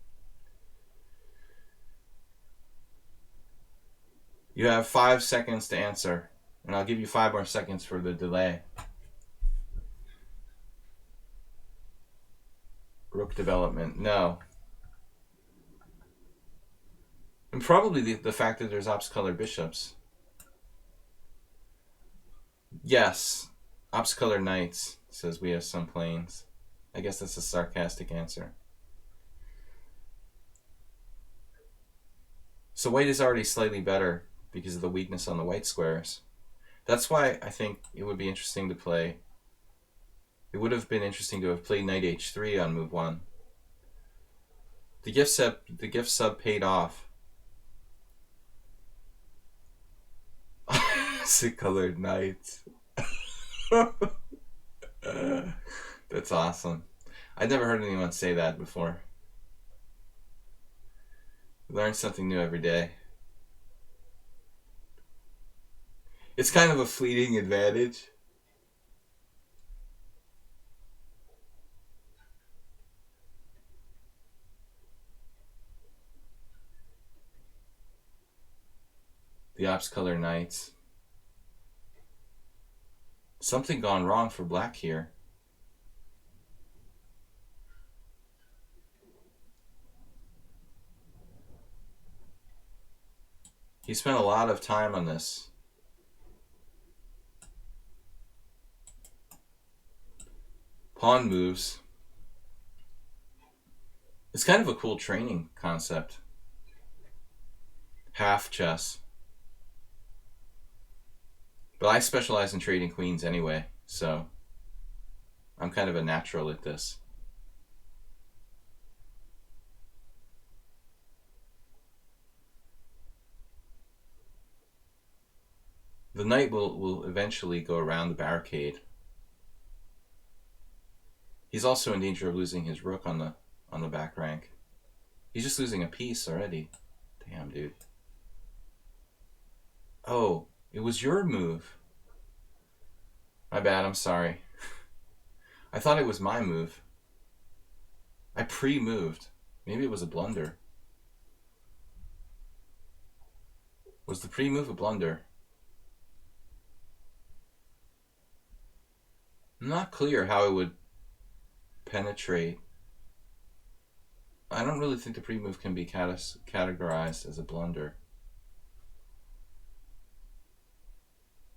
You have 5 seconds to answer, and I'll give you 5 more seconds for the delay. Rook development, no. And probably the fact that there's ops-colored bishops. Yes, ops-colored knights, says we have some planes. I guess that's a sarcastic answer. So white is already slightly better because of the weakness on the white squares. That's why I think it would be interesting to play It would have been interesting to have played knight h3 on move 1. The gift sub paid off. Sick-colored knight. That's awesome. I'd never heard anyone say that before. Learn something new every day. It's kind of a fleeting advantage. The ops color knights. Something gone wrong for black here. He spent a lot of time on this. Pawn moves. It's kind of a cool training concept. Half chess. But I specialize in trading queens anyway, so I'm kind of a natural at this. The knight will eventually go around the barricade. He's also in danger of losing his rook on the back rank. He's just losing a piece already. Damn, dude. Oh, it was your move. My bad, I'm sorry. I thought it was my move. I pre-moved. Maybe it was a blunder. Was the pre-move a blunder? I'm not clear how it would penetrate. I don't really think the pre-move can be categorized as a blunder.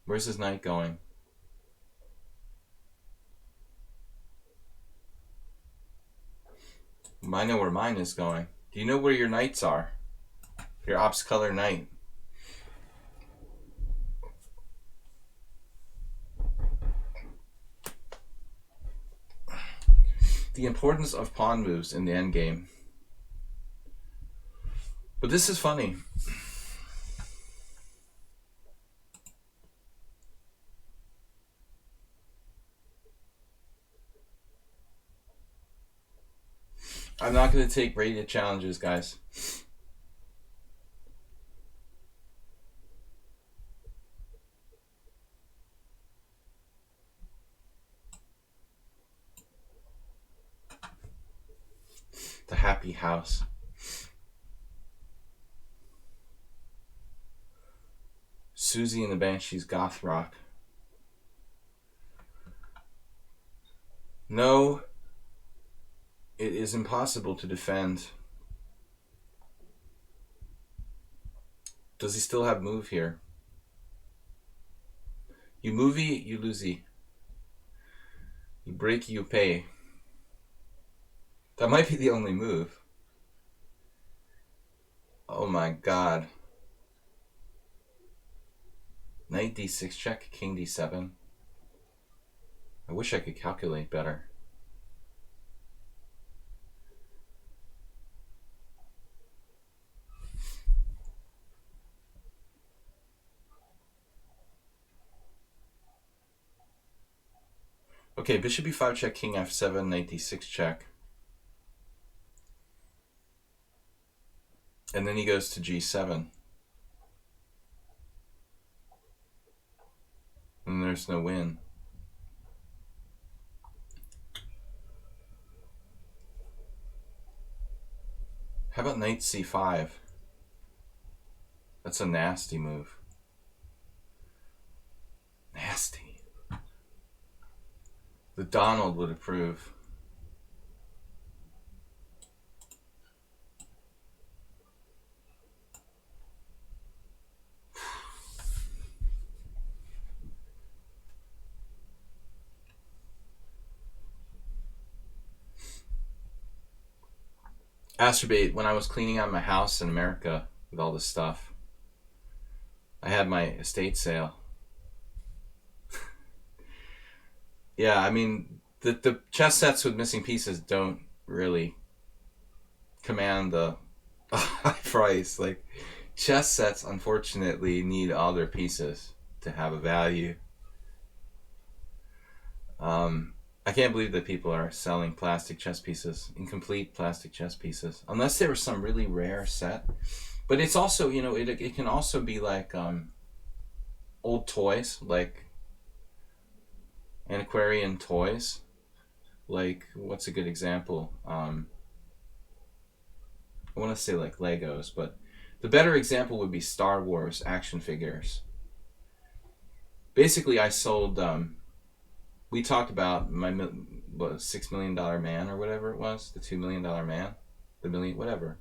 Where's his knight going? I know where mine is going. Do you know where your knights are? Your ops color knight. The importance of pawn moves in the endgame. But this is funny. I'm not going to take rated challenges, guys. The happy house. Susie and the Banshees goth rock. No, it is impossible to defend. Does he still have move here? You movie, you losey. You break, you pay. That might be the only move. Oh my god. Knight d6 check, king d7. I wish I could calculate better. Okay, bishop e5 check, king f7, knight d6 check. And then he goes to g7. And there's no win. How about knight c5? That's a nasty move. Nasty. The Donald would approve. Astrobate, when I was cleaning out my house in America with all this stuff, I had my estate sale. Yeah, I mean, the chess sets with missing pieces don't really command the high price. Like, chess sets, unfortunately, need other pieces to have a value. I can't believe that people are selling plastic chess pieces, incomplete plastic chess pieces, unless they were some really rare set. But it's also, you know, it can also be like old toys, like antiquarian toys. Like, what's a good example? I want to say like Legos, but the better example would be Star Wars action figures. Basically, I sold. We talked about my $6 million man or whatever it was, the $2 million man, the million whatever.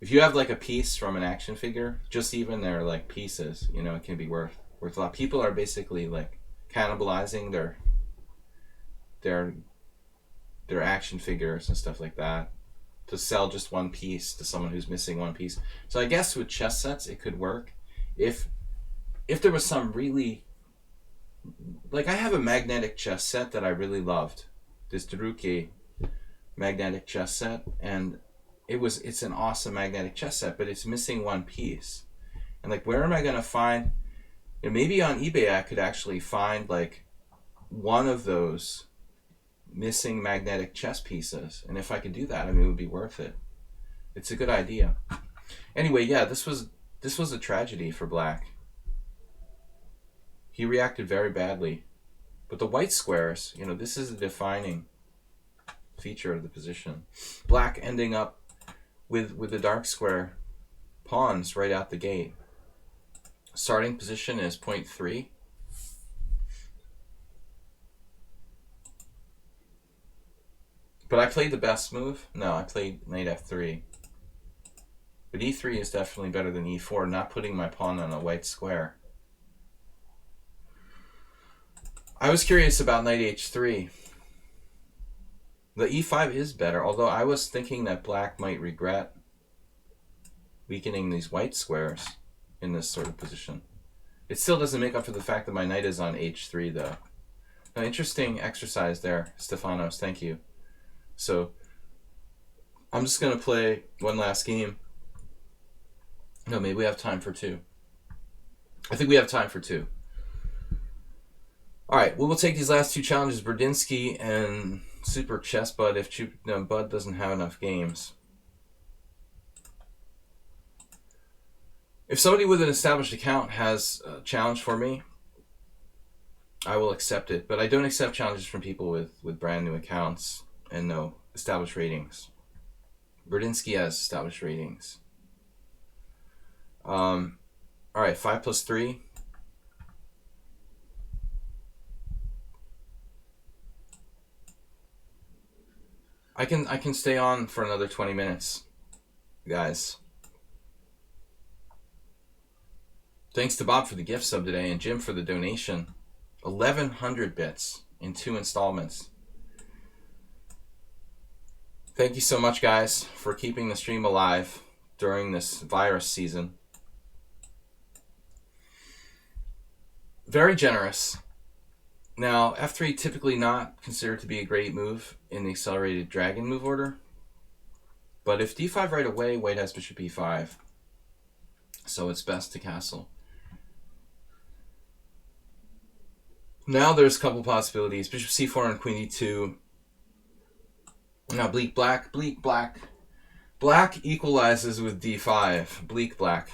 If you have like a piece from an action figure, just even their like pieces, you know, it can be worth a lot. People are basically like cannibalizing their action figures and stuff like that to sell just one piece to someone who's missing one piece. So I guess with chess sets it could work if there was some really, like, I have a magnetic chess set that I really loved, this Druke magnetic chess set, and it's an awesome magnetic chess set, but it's missing one piece. And like, where am I gonna find, and maybe on eBay I could actually find like one of those missing magnetic chess pieces, and if I could do that, I mean, it would be worth it. It's a good idea. Anyway, yeah, this was a tragedy for Black. He reacted very badly. But the white squares, you know, this is a defining feature of the position. Black ending up with the dark square pawns right out the gate. Starting position is 0.3. But I played the best move. No, I played knight f3. But e3 is definitely better than e4, not putting my pawn on a white square. I was curious about knight h3. The e5 is better, although I was thinking that Black might regret weakening these white squares in this sort of position. It still doesn't make up for the fact that my knight is on h3, though. Now, interesting exercise there, Stefanos. Thank you. So, I'm just going to play one last game. No, maybe we have time for two. I think we have time for two. All right, we will take these last two challenges, Burdinsky and Super Chess Bud, if Bud doesn't have enough games. If somebody with an established account has a challenge for me, I will accept it. But I don't accept challenges from people with brand new accounts and no established ratings. Burdinsky has established ratings. All right, 5 plus 3. I can stay on for another 20 minutes, guys. Thanks to Bob for the gift sub today and Jim for the donation. 1,100 bits in 2 installments. Thank you so much, guys, for keeping the stream alive during this virus season. Very generous. Now, f3 typically not considered to be a great move in the accelerated dragon move order. But if d5 right away, white has bishop e5. So it's best to castle. Now there's a couple possibilities. Bishop c4 and queen e2. Now bleak black. Black equalizes with d5. Bleak black.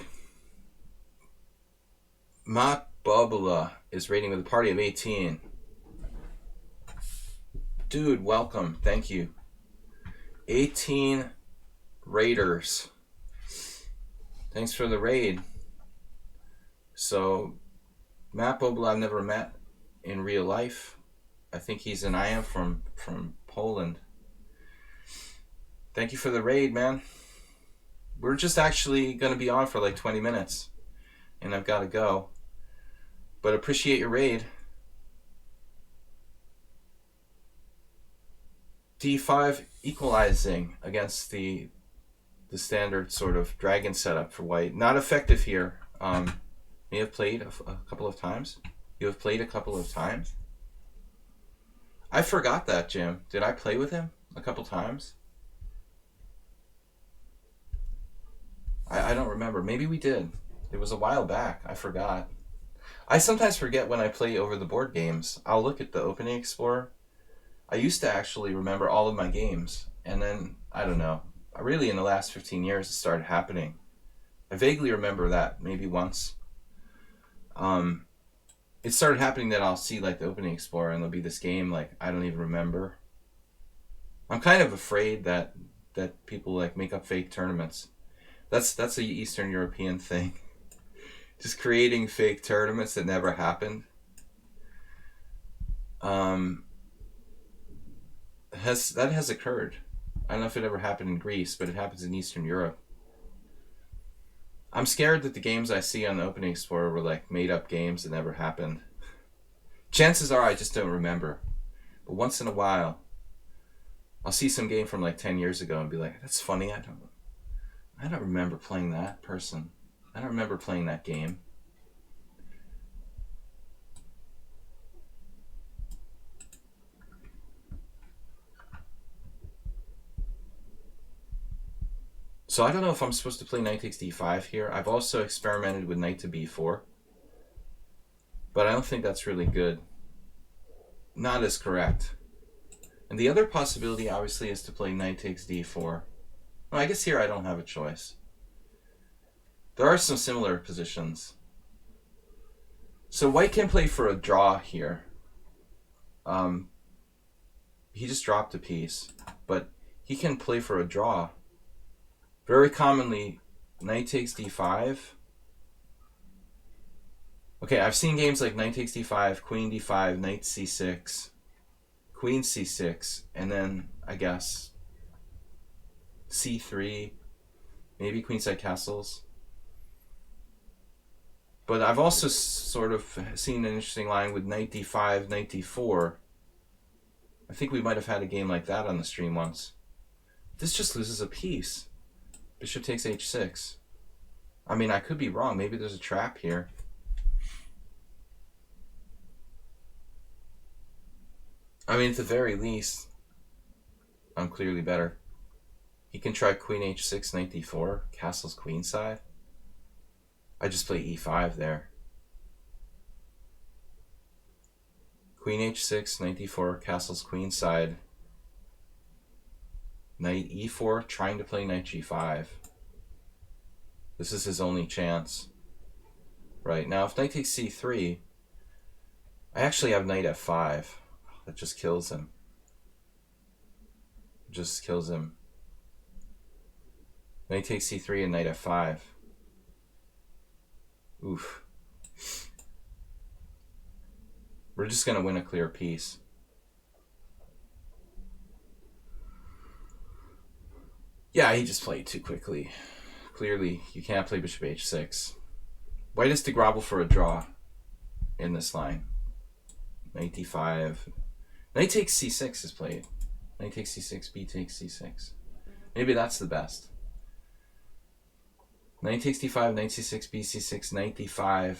Mat Bubula is rating with a party of 18. Dude, welcome. Thank you. 18 raiders. Thanks for the raid. So, Matt Bobla I've never met in real life. I think he's an IM from Poland. Thank you for the raid, man. We're just actually going to be on for like 20 minutes. And I've got to go. But appreciate your raid. d5 equalizing against the standard sort of dragon setup for white. Not effective here. May have played a couple of times. You have played a couple of times. I forgot that, Jim. Did I play with him a couple times? I don't remember. Maybe we did. It was a while back. I forgot. I sometimes forget when I play over the board games. I'll look at the Opening Explorer. I used to actually remember all of my games. And then, I don't know. Really, in the last 15 years, it started happening. I vaguely remember that maybe once. It started happening that I'll see like the Opening Explorer and there'll be this game like I don't even remember. I'm kind of afraid that people like make up fake tournaments. That's a Eastern European thing. Just creating fake tournaments that never happened. Has occurred. I don't know if it ever happened in Greece, but it happens in Eastern Europe. I'm scared that the games I see on the Opening Explorer were like made up games that never happened. Chances are I just don't remember. But once in a while, I'll see some game from like 10 years ago and be like, that's funny, I don't remember playing that person. I don't remember playing that game. So I don't know if I'm supposed to play knight takes d5 here. I've also experimented with knight to b4. But I don't think that's really good. Not as correct. And the other possibility, obviously, is to play knight takes d4. Well, I guess here I don't have a choice. There are some similar positions. So white can play for a draw here. He just dropped a piece. But he can play for a draw. Very commonly, knight takes d5. Okay, I've seen games like knight takes d5, queen d5, knight c6, queen c6, and then, I guess, c3, maybe queenside castles. But I've also sort of seen an interesting line with knight d5, knight d4. I think we might have had a game like that on the stream once. This just loses a piece. Bishop takes h6. I mean, I could be wrong. Maybe there's a trap here. I mean, at the very least, I'm clearly better. He can try queen h6, knight d4, castles queenside. I just play e5 there. Queen h6, knight d4, castles queenside. Knight e4, trying to play knight g5. This is his only chance. Right, now if knight takes c3, I actually have knight f5. That just kills him. Just kills him. Knight takes c3 and knight f5. Oof. We're just going to win a clear piece. Yeah, he just played too quickly. Clearly, you can't play bishop h6. White has to grovel for a draw in this line. Knight d5. Knight takes c6 is played. Knight takes c6, b takes c6. Maybe that's the best. Knight takes d5, knight c6, b c6, knight d5,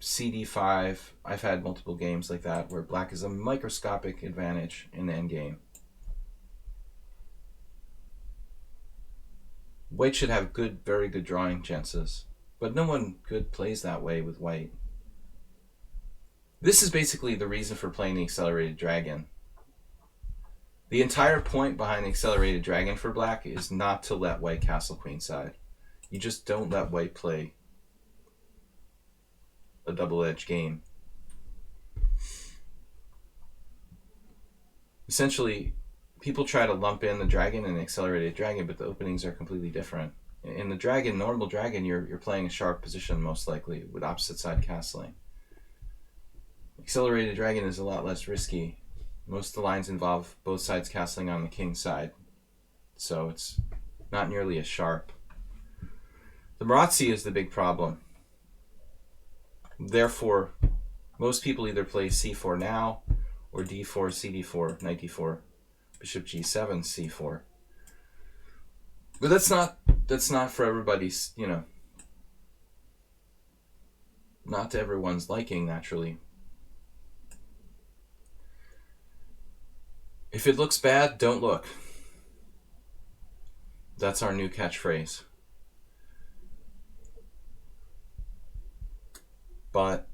cd5. I've had multiple games like that where black is a microscopic advantage in the endgame. White should have good, very good drawing chances, but no one good plays that way with white. This is basically the reason for playing the Accelerated Dragon. The entire point behind the Accelerated Dragon for black is not to let white castle queenside. You just don't let white play a double-edged game. Essentially, people try to lump in the dragon and the Accelerated Dragon, but the openings are completely different. In the dragon, normal dragon, you're playing a sharp position most likely with opposite side castling. Accelerated Dragon is a lot less risky. Most of the lines involve both sides castling on the king side, so it's not nearly as sharp. The Marazzi is the big problem. Therefore, most people either play c4 now or d4, cd4, knight d4, bishop g7, c4. But that's not for everybody's, not to everyone's liking, naturally. If it looks bad, don't look. That's our new catchphrase. But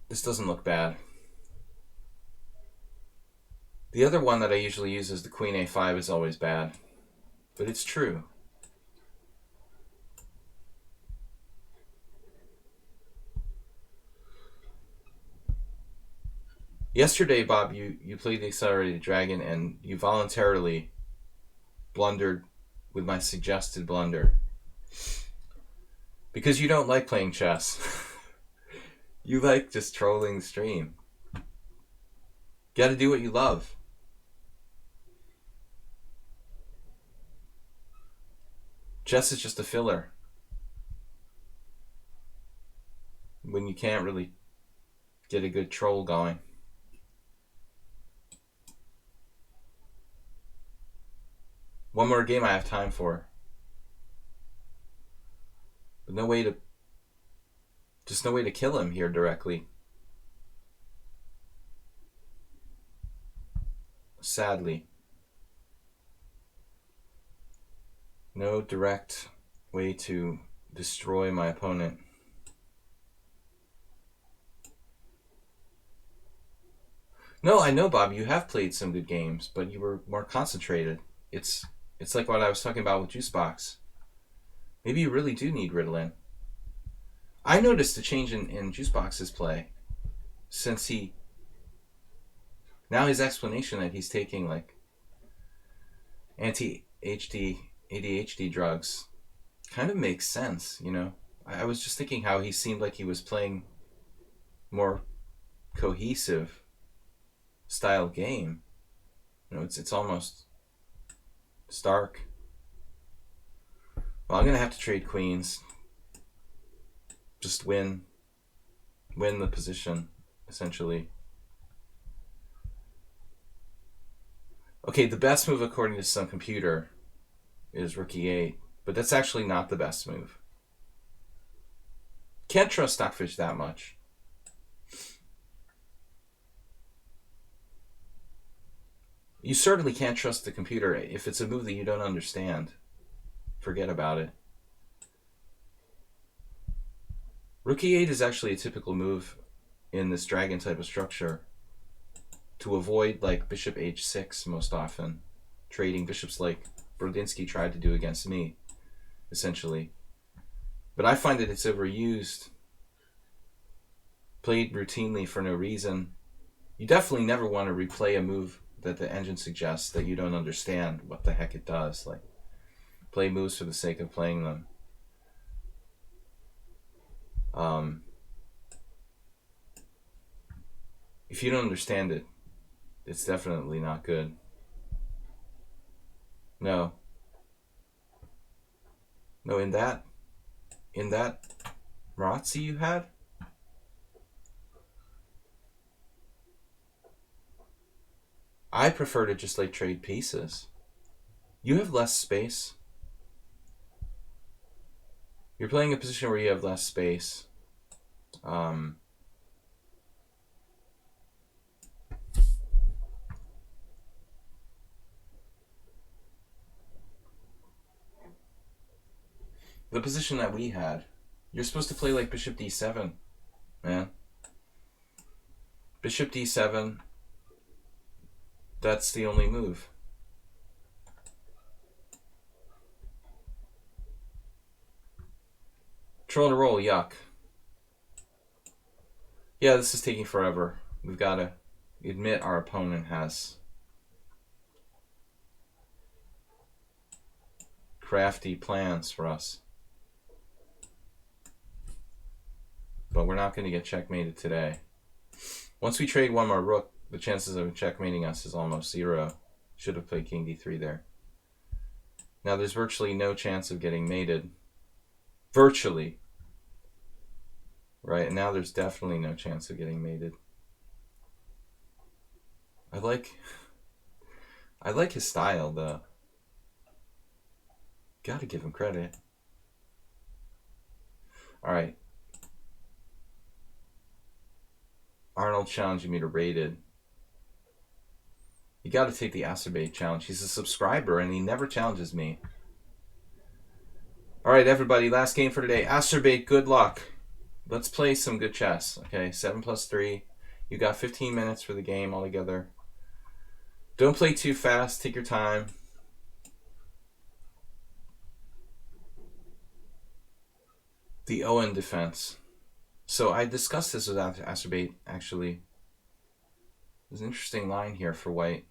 this doesn't look bad. The other one that I usually use is the Queen A5 is always bad. But it's true. Yesterday, Bob, you played the Accelerated Dragon and you voluntarily blundered with my suggested blunder. Because you don't like playing chess. You like just trolling the stream. You gotta do what you love. Chess is just a filler. When you can't really get a good troll going. One more game I have time for. But no way to kill him here directly. Sadly. No direct way to destroy my opponent. No, I know, Bob, you have played some good games, but you were more concentrated. It's like what I was talking about with Juicebox. Maybe you really do need Ritalin. I noticed a change in Juicebox's play since now his explanation that he's taking like anti-ADHD drugs kind of makes sense, you know. I was just thinking how he seemed like he was playing more cohesive style game. You know, it's almost stark. Well, I'm gonna have to trade queens. Just win the position, essentially. Okay, the best move according to some computer is rook e8, but that's actually not the best move. Can't trust Stockfish that much. You certainly can't trust the computer. If it's a move that you don't understand, forget about it. Rook e8 is actually a typical move in this dragon type of structure to avoid like bishop h6 most often, trading bishops like Brodinski tried to do against me, essentially. But I find that it's overused, played routinely for no reason. You definitely never want to replay a move that the engine suggests that you don't understand what the heck it does. Like, play moves for the sake of playing them. If you don't understand it, it's definitely not good. No, in that Marazzi you had, I prefer to just like trade pieces. You have less space. You're playing a position where you have less space. The position that we had, you're supposed to play like bishop d7, man. Bishop d7, that's the only move. Troll and roll, yuck. Yeah, this is taking forever. We've got to admit our opponent has crafty plans for us. But we're not going to get checkmated today. Once we trade one more rook, the chances of checkmating us is almost zero. Should have played king d3 there. Now there's virtually no chance of getting mated. Virtually. Right, and now there's definitely no chance of getting mated. I like his style, though. Gotta give him credit. Alright. Arnold challenging me to rated. You got to take the Acerbate challenge. He's a subscriber and he never challenges me. All right, everybody, last game for today. Acerbate, good luck. Let's play some good chess. Okay, 7 + 3. You got 15 minutes for the game altogether. Don't play too fast. Take your time. The Owen defense. So I discussed this with Acerbate, actually. There's an interesting line here for white.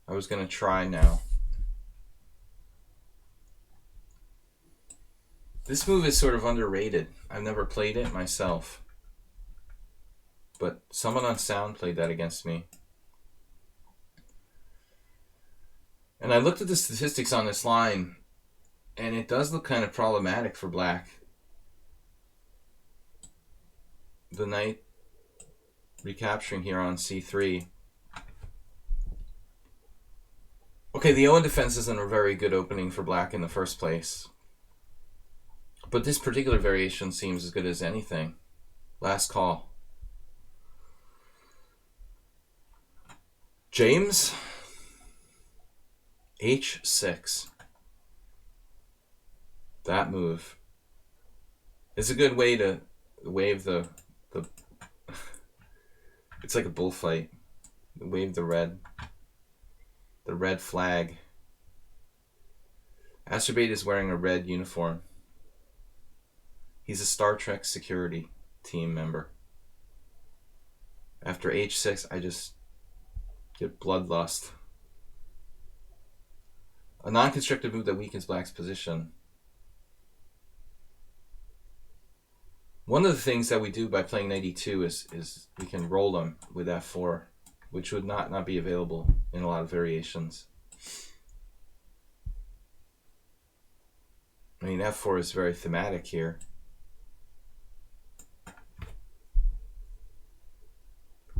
I was going to try now. This move is sort of underrated. I've never played it myself. But someone on Sound played that against me. And I looked at the statistics on this line, and it does look kind of problematic for black. The knight recapturing here on c3. Okay, the Owen defense isn't a very good opening for black in the first place. But this particular variation seems as good as anything. Last call. James? h6. That move is a good way to wave the it's like a bullfight. Wave the red flag. Acerbate is wearing a red uniform. He's a Star Trek security team member. After h6, I just get bloodlust. A non-constructive move that weakens black's position. One of the things that we do by playing knight e2 is we can roll them with f4, which would not be available in a lot of variations. I mean, f4 is very thematic here.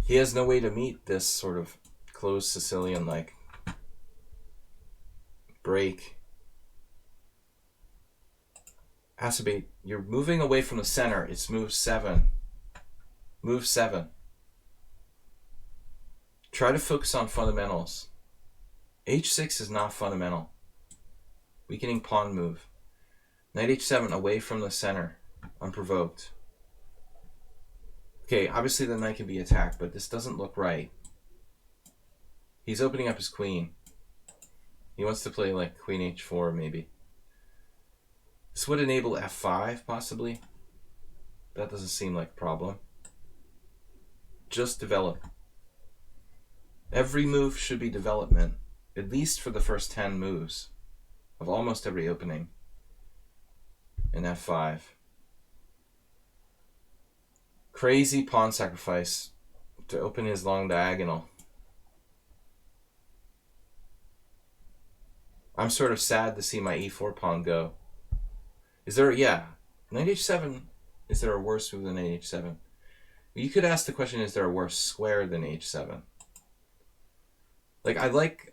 He has no way to meet this sort of closed Sicilian-like break. Acerbate, you're moving away from the center. It's move 7. Move 7. Try to focus on fundamentals. h6 is not fundamental. Weakening pawn move. Knight h7 away from the center. Unprovoked. Okay, obviously the knight can be attacked, but this doesn't look right. He's opening up his queen. He wants to play like queen h4 maybe. This would enable f5 possibly. That doesn't seem like a problem. Just develop. Every move should be development, at least for the first 10 moves of almost every opening in f5. Crazy pawn sacrifice to open his long diagonal. I'm sort of sad to see my e4 pawn go. Is there, yeah, knight h7, is there a worse move than knight h7? You could ask the question, is there a worse square than h7? Like, I like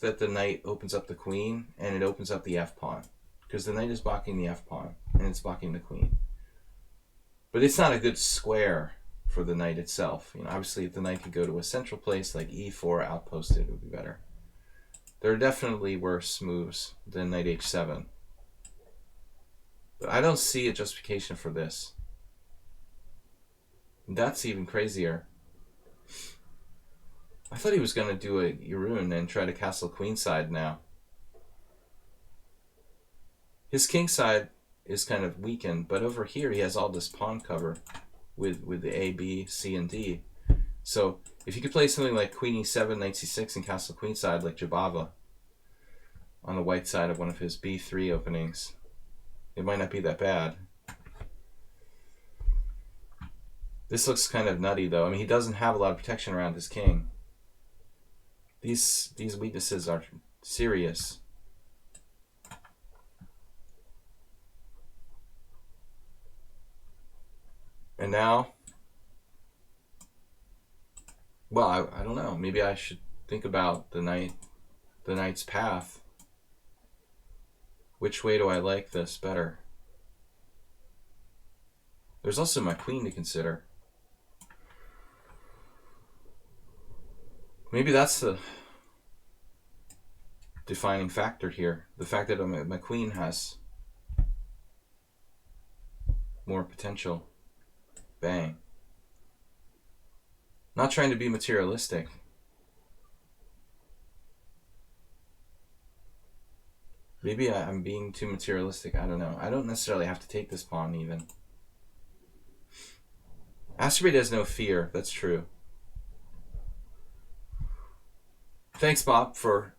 that the knight opens up the queen and it opens up the f pawn, because the knight is blocking the f pawn and it's blocking the queen. But it's not a good square for the knight itself. You know, obviously, if the knight could go to a central place like e4 outposted, it would be better. There are definitely worse moves than knight h7. But I don't see a justification for this. That's even crazier. I thought he was going to do a Yurun and try to castle queenside now. His kingside is kind of weakened, but over here he has all this pawn cover with the A, B, C, and D. So if you could play something like queen e7, knight c6, and castle queenside like Jabava on the white side of one of his b3 openings, it might not be that bad. This looks kind of nutty though. I mean, he doesn't have a lot of protection around his king. These weaknesses are serious. And now, well, I don't know. Maybe I should think about the knight's path. Which way do I like this better? There's also my queen to consider. Maybe that's the defining factor here. The fact that my queen has more potential. Bang. Not trying to be materialistic. Maybe I'm being too materialistic. I don't know. I don't necessarily have to take this pawn even. Asteroid has no fear. That's true. Thanks, Bob, for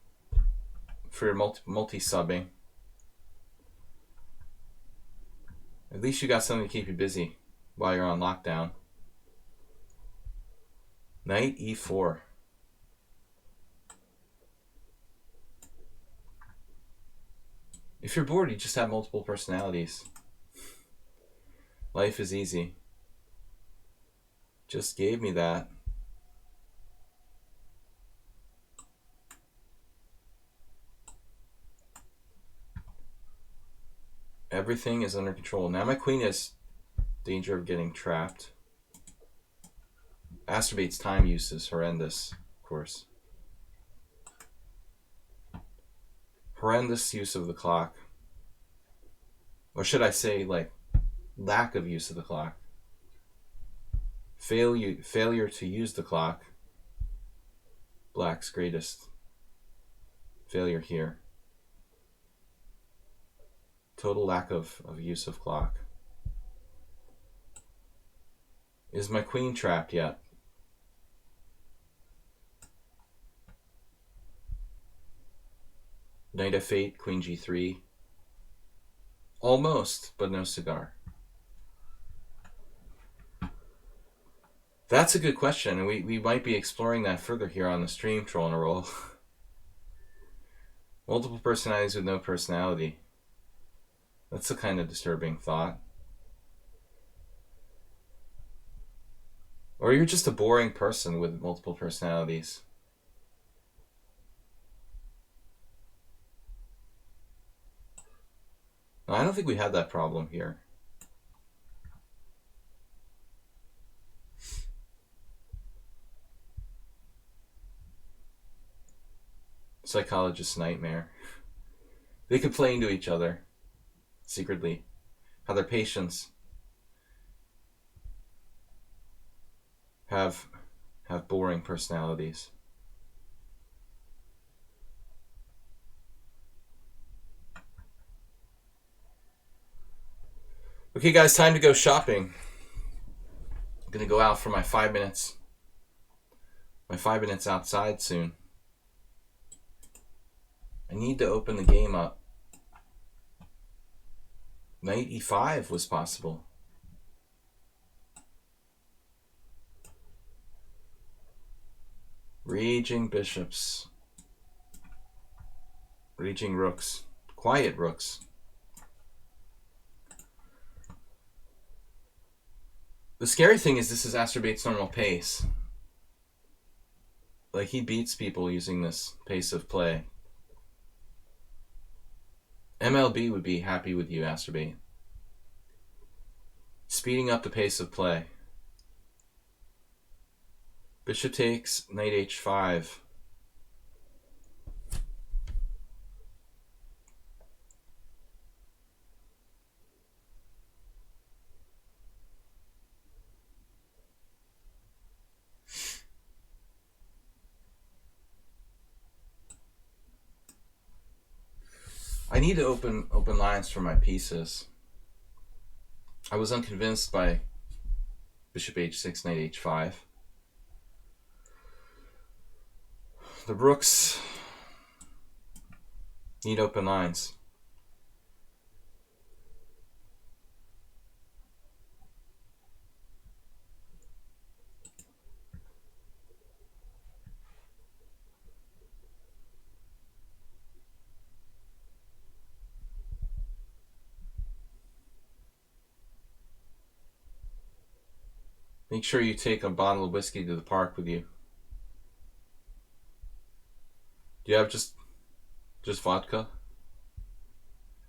your multi-subbing. At least you got something to keep you busy while you're on lockdown. Knight e4. If you're bored, you just have multiple personalities. Life is easy. Just gave me that. Everything is under control. Now my queen has danger of getting trapped. Asturbate's time use is horrendous, of course. Horrendous use of the clock. Or should I say, like, lack of use of the clock. Failure to use the clock. Black's greatest failure here. Total lack of use of clock. Is my queen trapped yet? Knight f8, queen g3. Almost, but no cigar. That's a good question, and we might be exploring that further here on the stream, Trolling a Roll. Multiple personalities with no personality. That's a kind of disturbing thought. Or you're just a boring person with multiple personalities. No, I don't think we had that problem here. Psychologist's nightmare. They could play into each other secretly. How their patients have boring personalities. Okay, guys, time to go shopping. I'm gonna go out for my 5 minutes. My 5 minutes outside soon. I need to open the game up. Knight e5 was possible. Raging bishops. Raging rooks. Quiet rooks. The scary thing is this is Asturbate's normal pace. Like, he beats people using this pace of play. MLB would be happy with you, Asturbate. Speeding up the pace of play. Bishop takes, knight h5. I need to open lines for my pieces. I was unconvinced by bishop h6, knight h5. The rooks need open lines. Make sure you take a bottle of whiskey to the park with you. Do you have just vodka?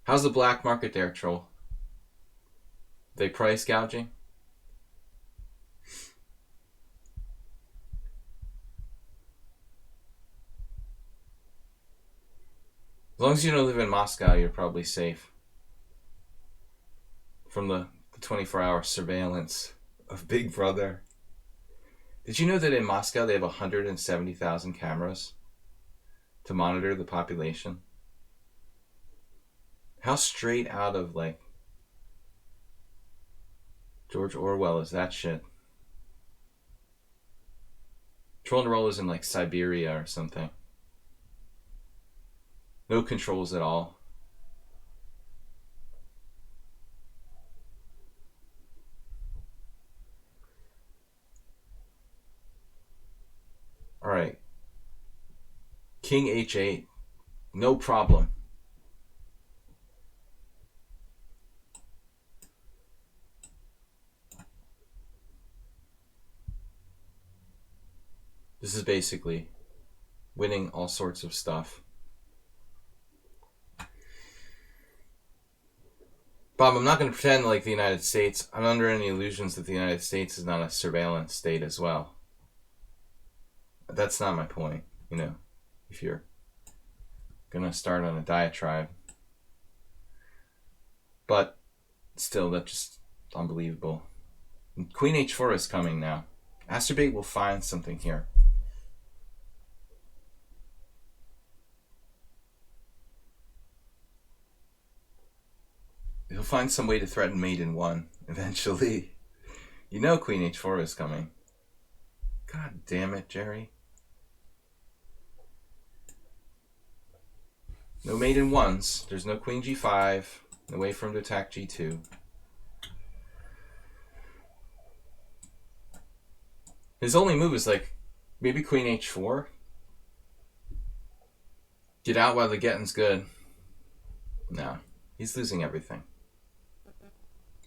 How's the black market there, Troll? They price gouging? long as you don't live in Moscow, you're probably safe from the 24-hour surveillance of Big Brother. Did you know that in Moscow they have 170,000 cameras to monitor the population? How straight out of, like, George Orwell is that shit? Troll and Roll is in, like, Siberia or something. No controls at all. Alright. King H8. No problem. This is basically winning all sorts of stuff. Bob, I'm not going to pretend like the United States, I'm under any illusions that the United States is not a surveillance state as well. That's not my point, you know, if you're going to start on a diatribe. But still, that's just unbelievable. Queen H4 is coming now. Asterbait will find something here. He'll find some way to threaten mate in 1 eventually. You know Queen H4 is coming. God damn it, Jerry. No mate in 1s. There's no Queen G5. No way for him to attack G2. His only move is like maybe Queen H4. Get out while the getting's good. No, he's losing everything.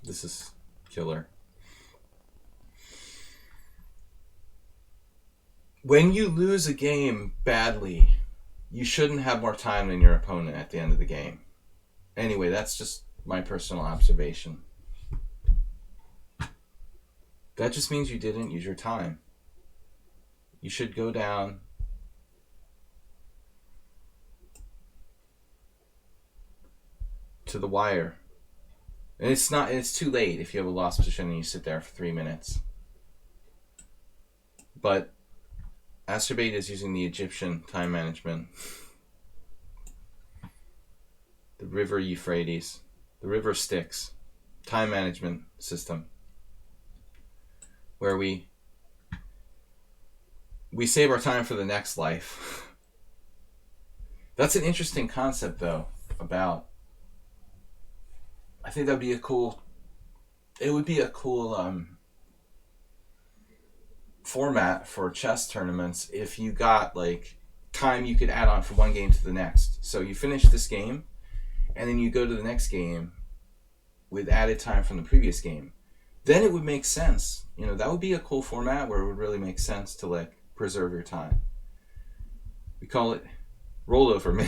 This is killer. When you lose a game badly, you shouldn't have more time than your opponent at the end of the game. Anyway, that's just my personal observation. That just means you didn't use your time. You should go down to the wire. And it's too late if you have a lost position and you sit there for 3 minutes. But Asterbait is using the Egyptian time management. The River Euphrates. The River Styx. Time management system. Where we save our time for the next life. That's an interesting concept, though, about... I think that would be a cool... It would be a cool format for chess tournaments if you got, like, time you could add on from one game to the next. So you finish this game, and then you go to the next game with added time from the previous game. Then it would make sense. You know, that would be a cool format where it would really make sense to, like, preserve your time. We call it rollover.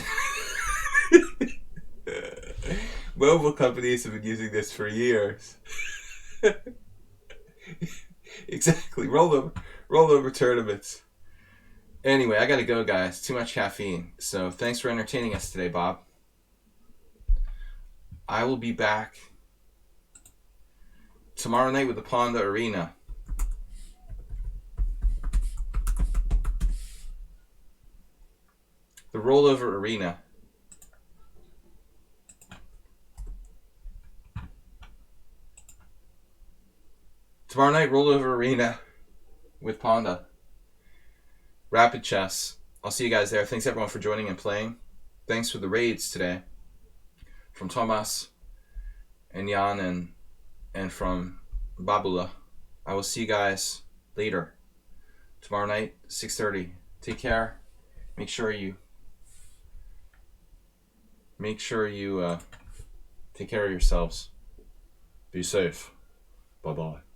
Mobile companies have been using this for years. Exactly. Rollover tournaments. Anyway, I gotta go, guys. Too much caffeine. So thanks for entertaining us today, Bob. I will be back tomorrow night with the Ponda Arena. The rollover arena. Tomorrow night, rollover arena with Ponda. Rapid chess. I'll see you guys there. Thanks everyone for joining and playing. Thanks for the raids today. From Thomas and Jan and from Babula. I will see you guys later. Tomorrow night, 6:30. Take care. Make sure you take care of yourselves. Be safe. Bye-bye.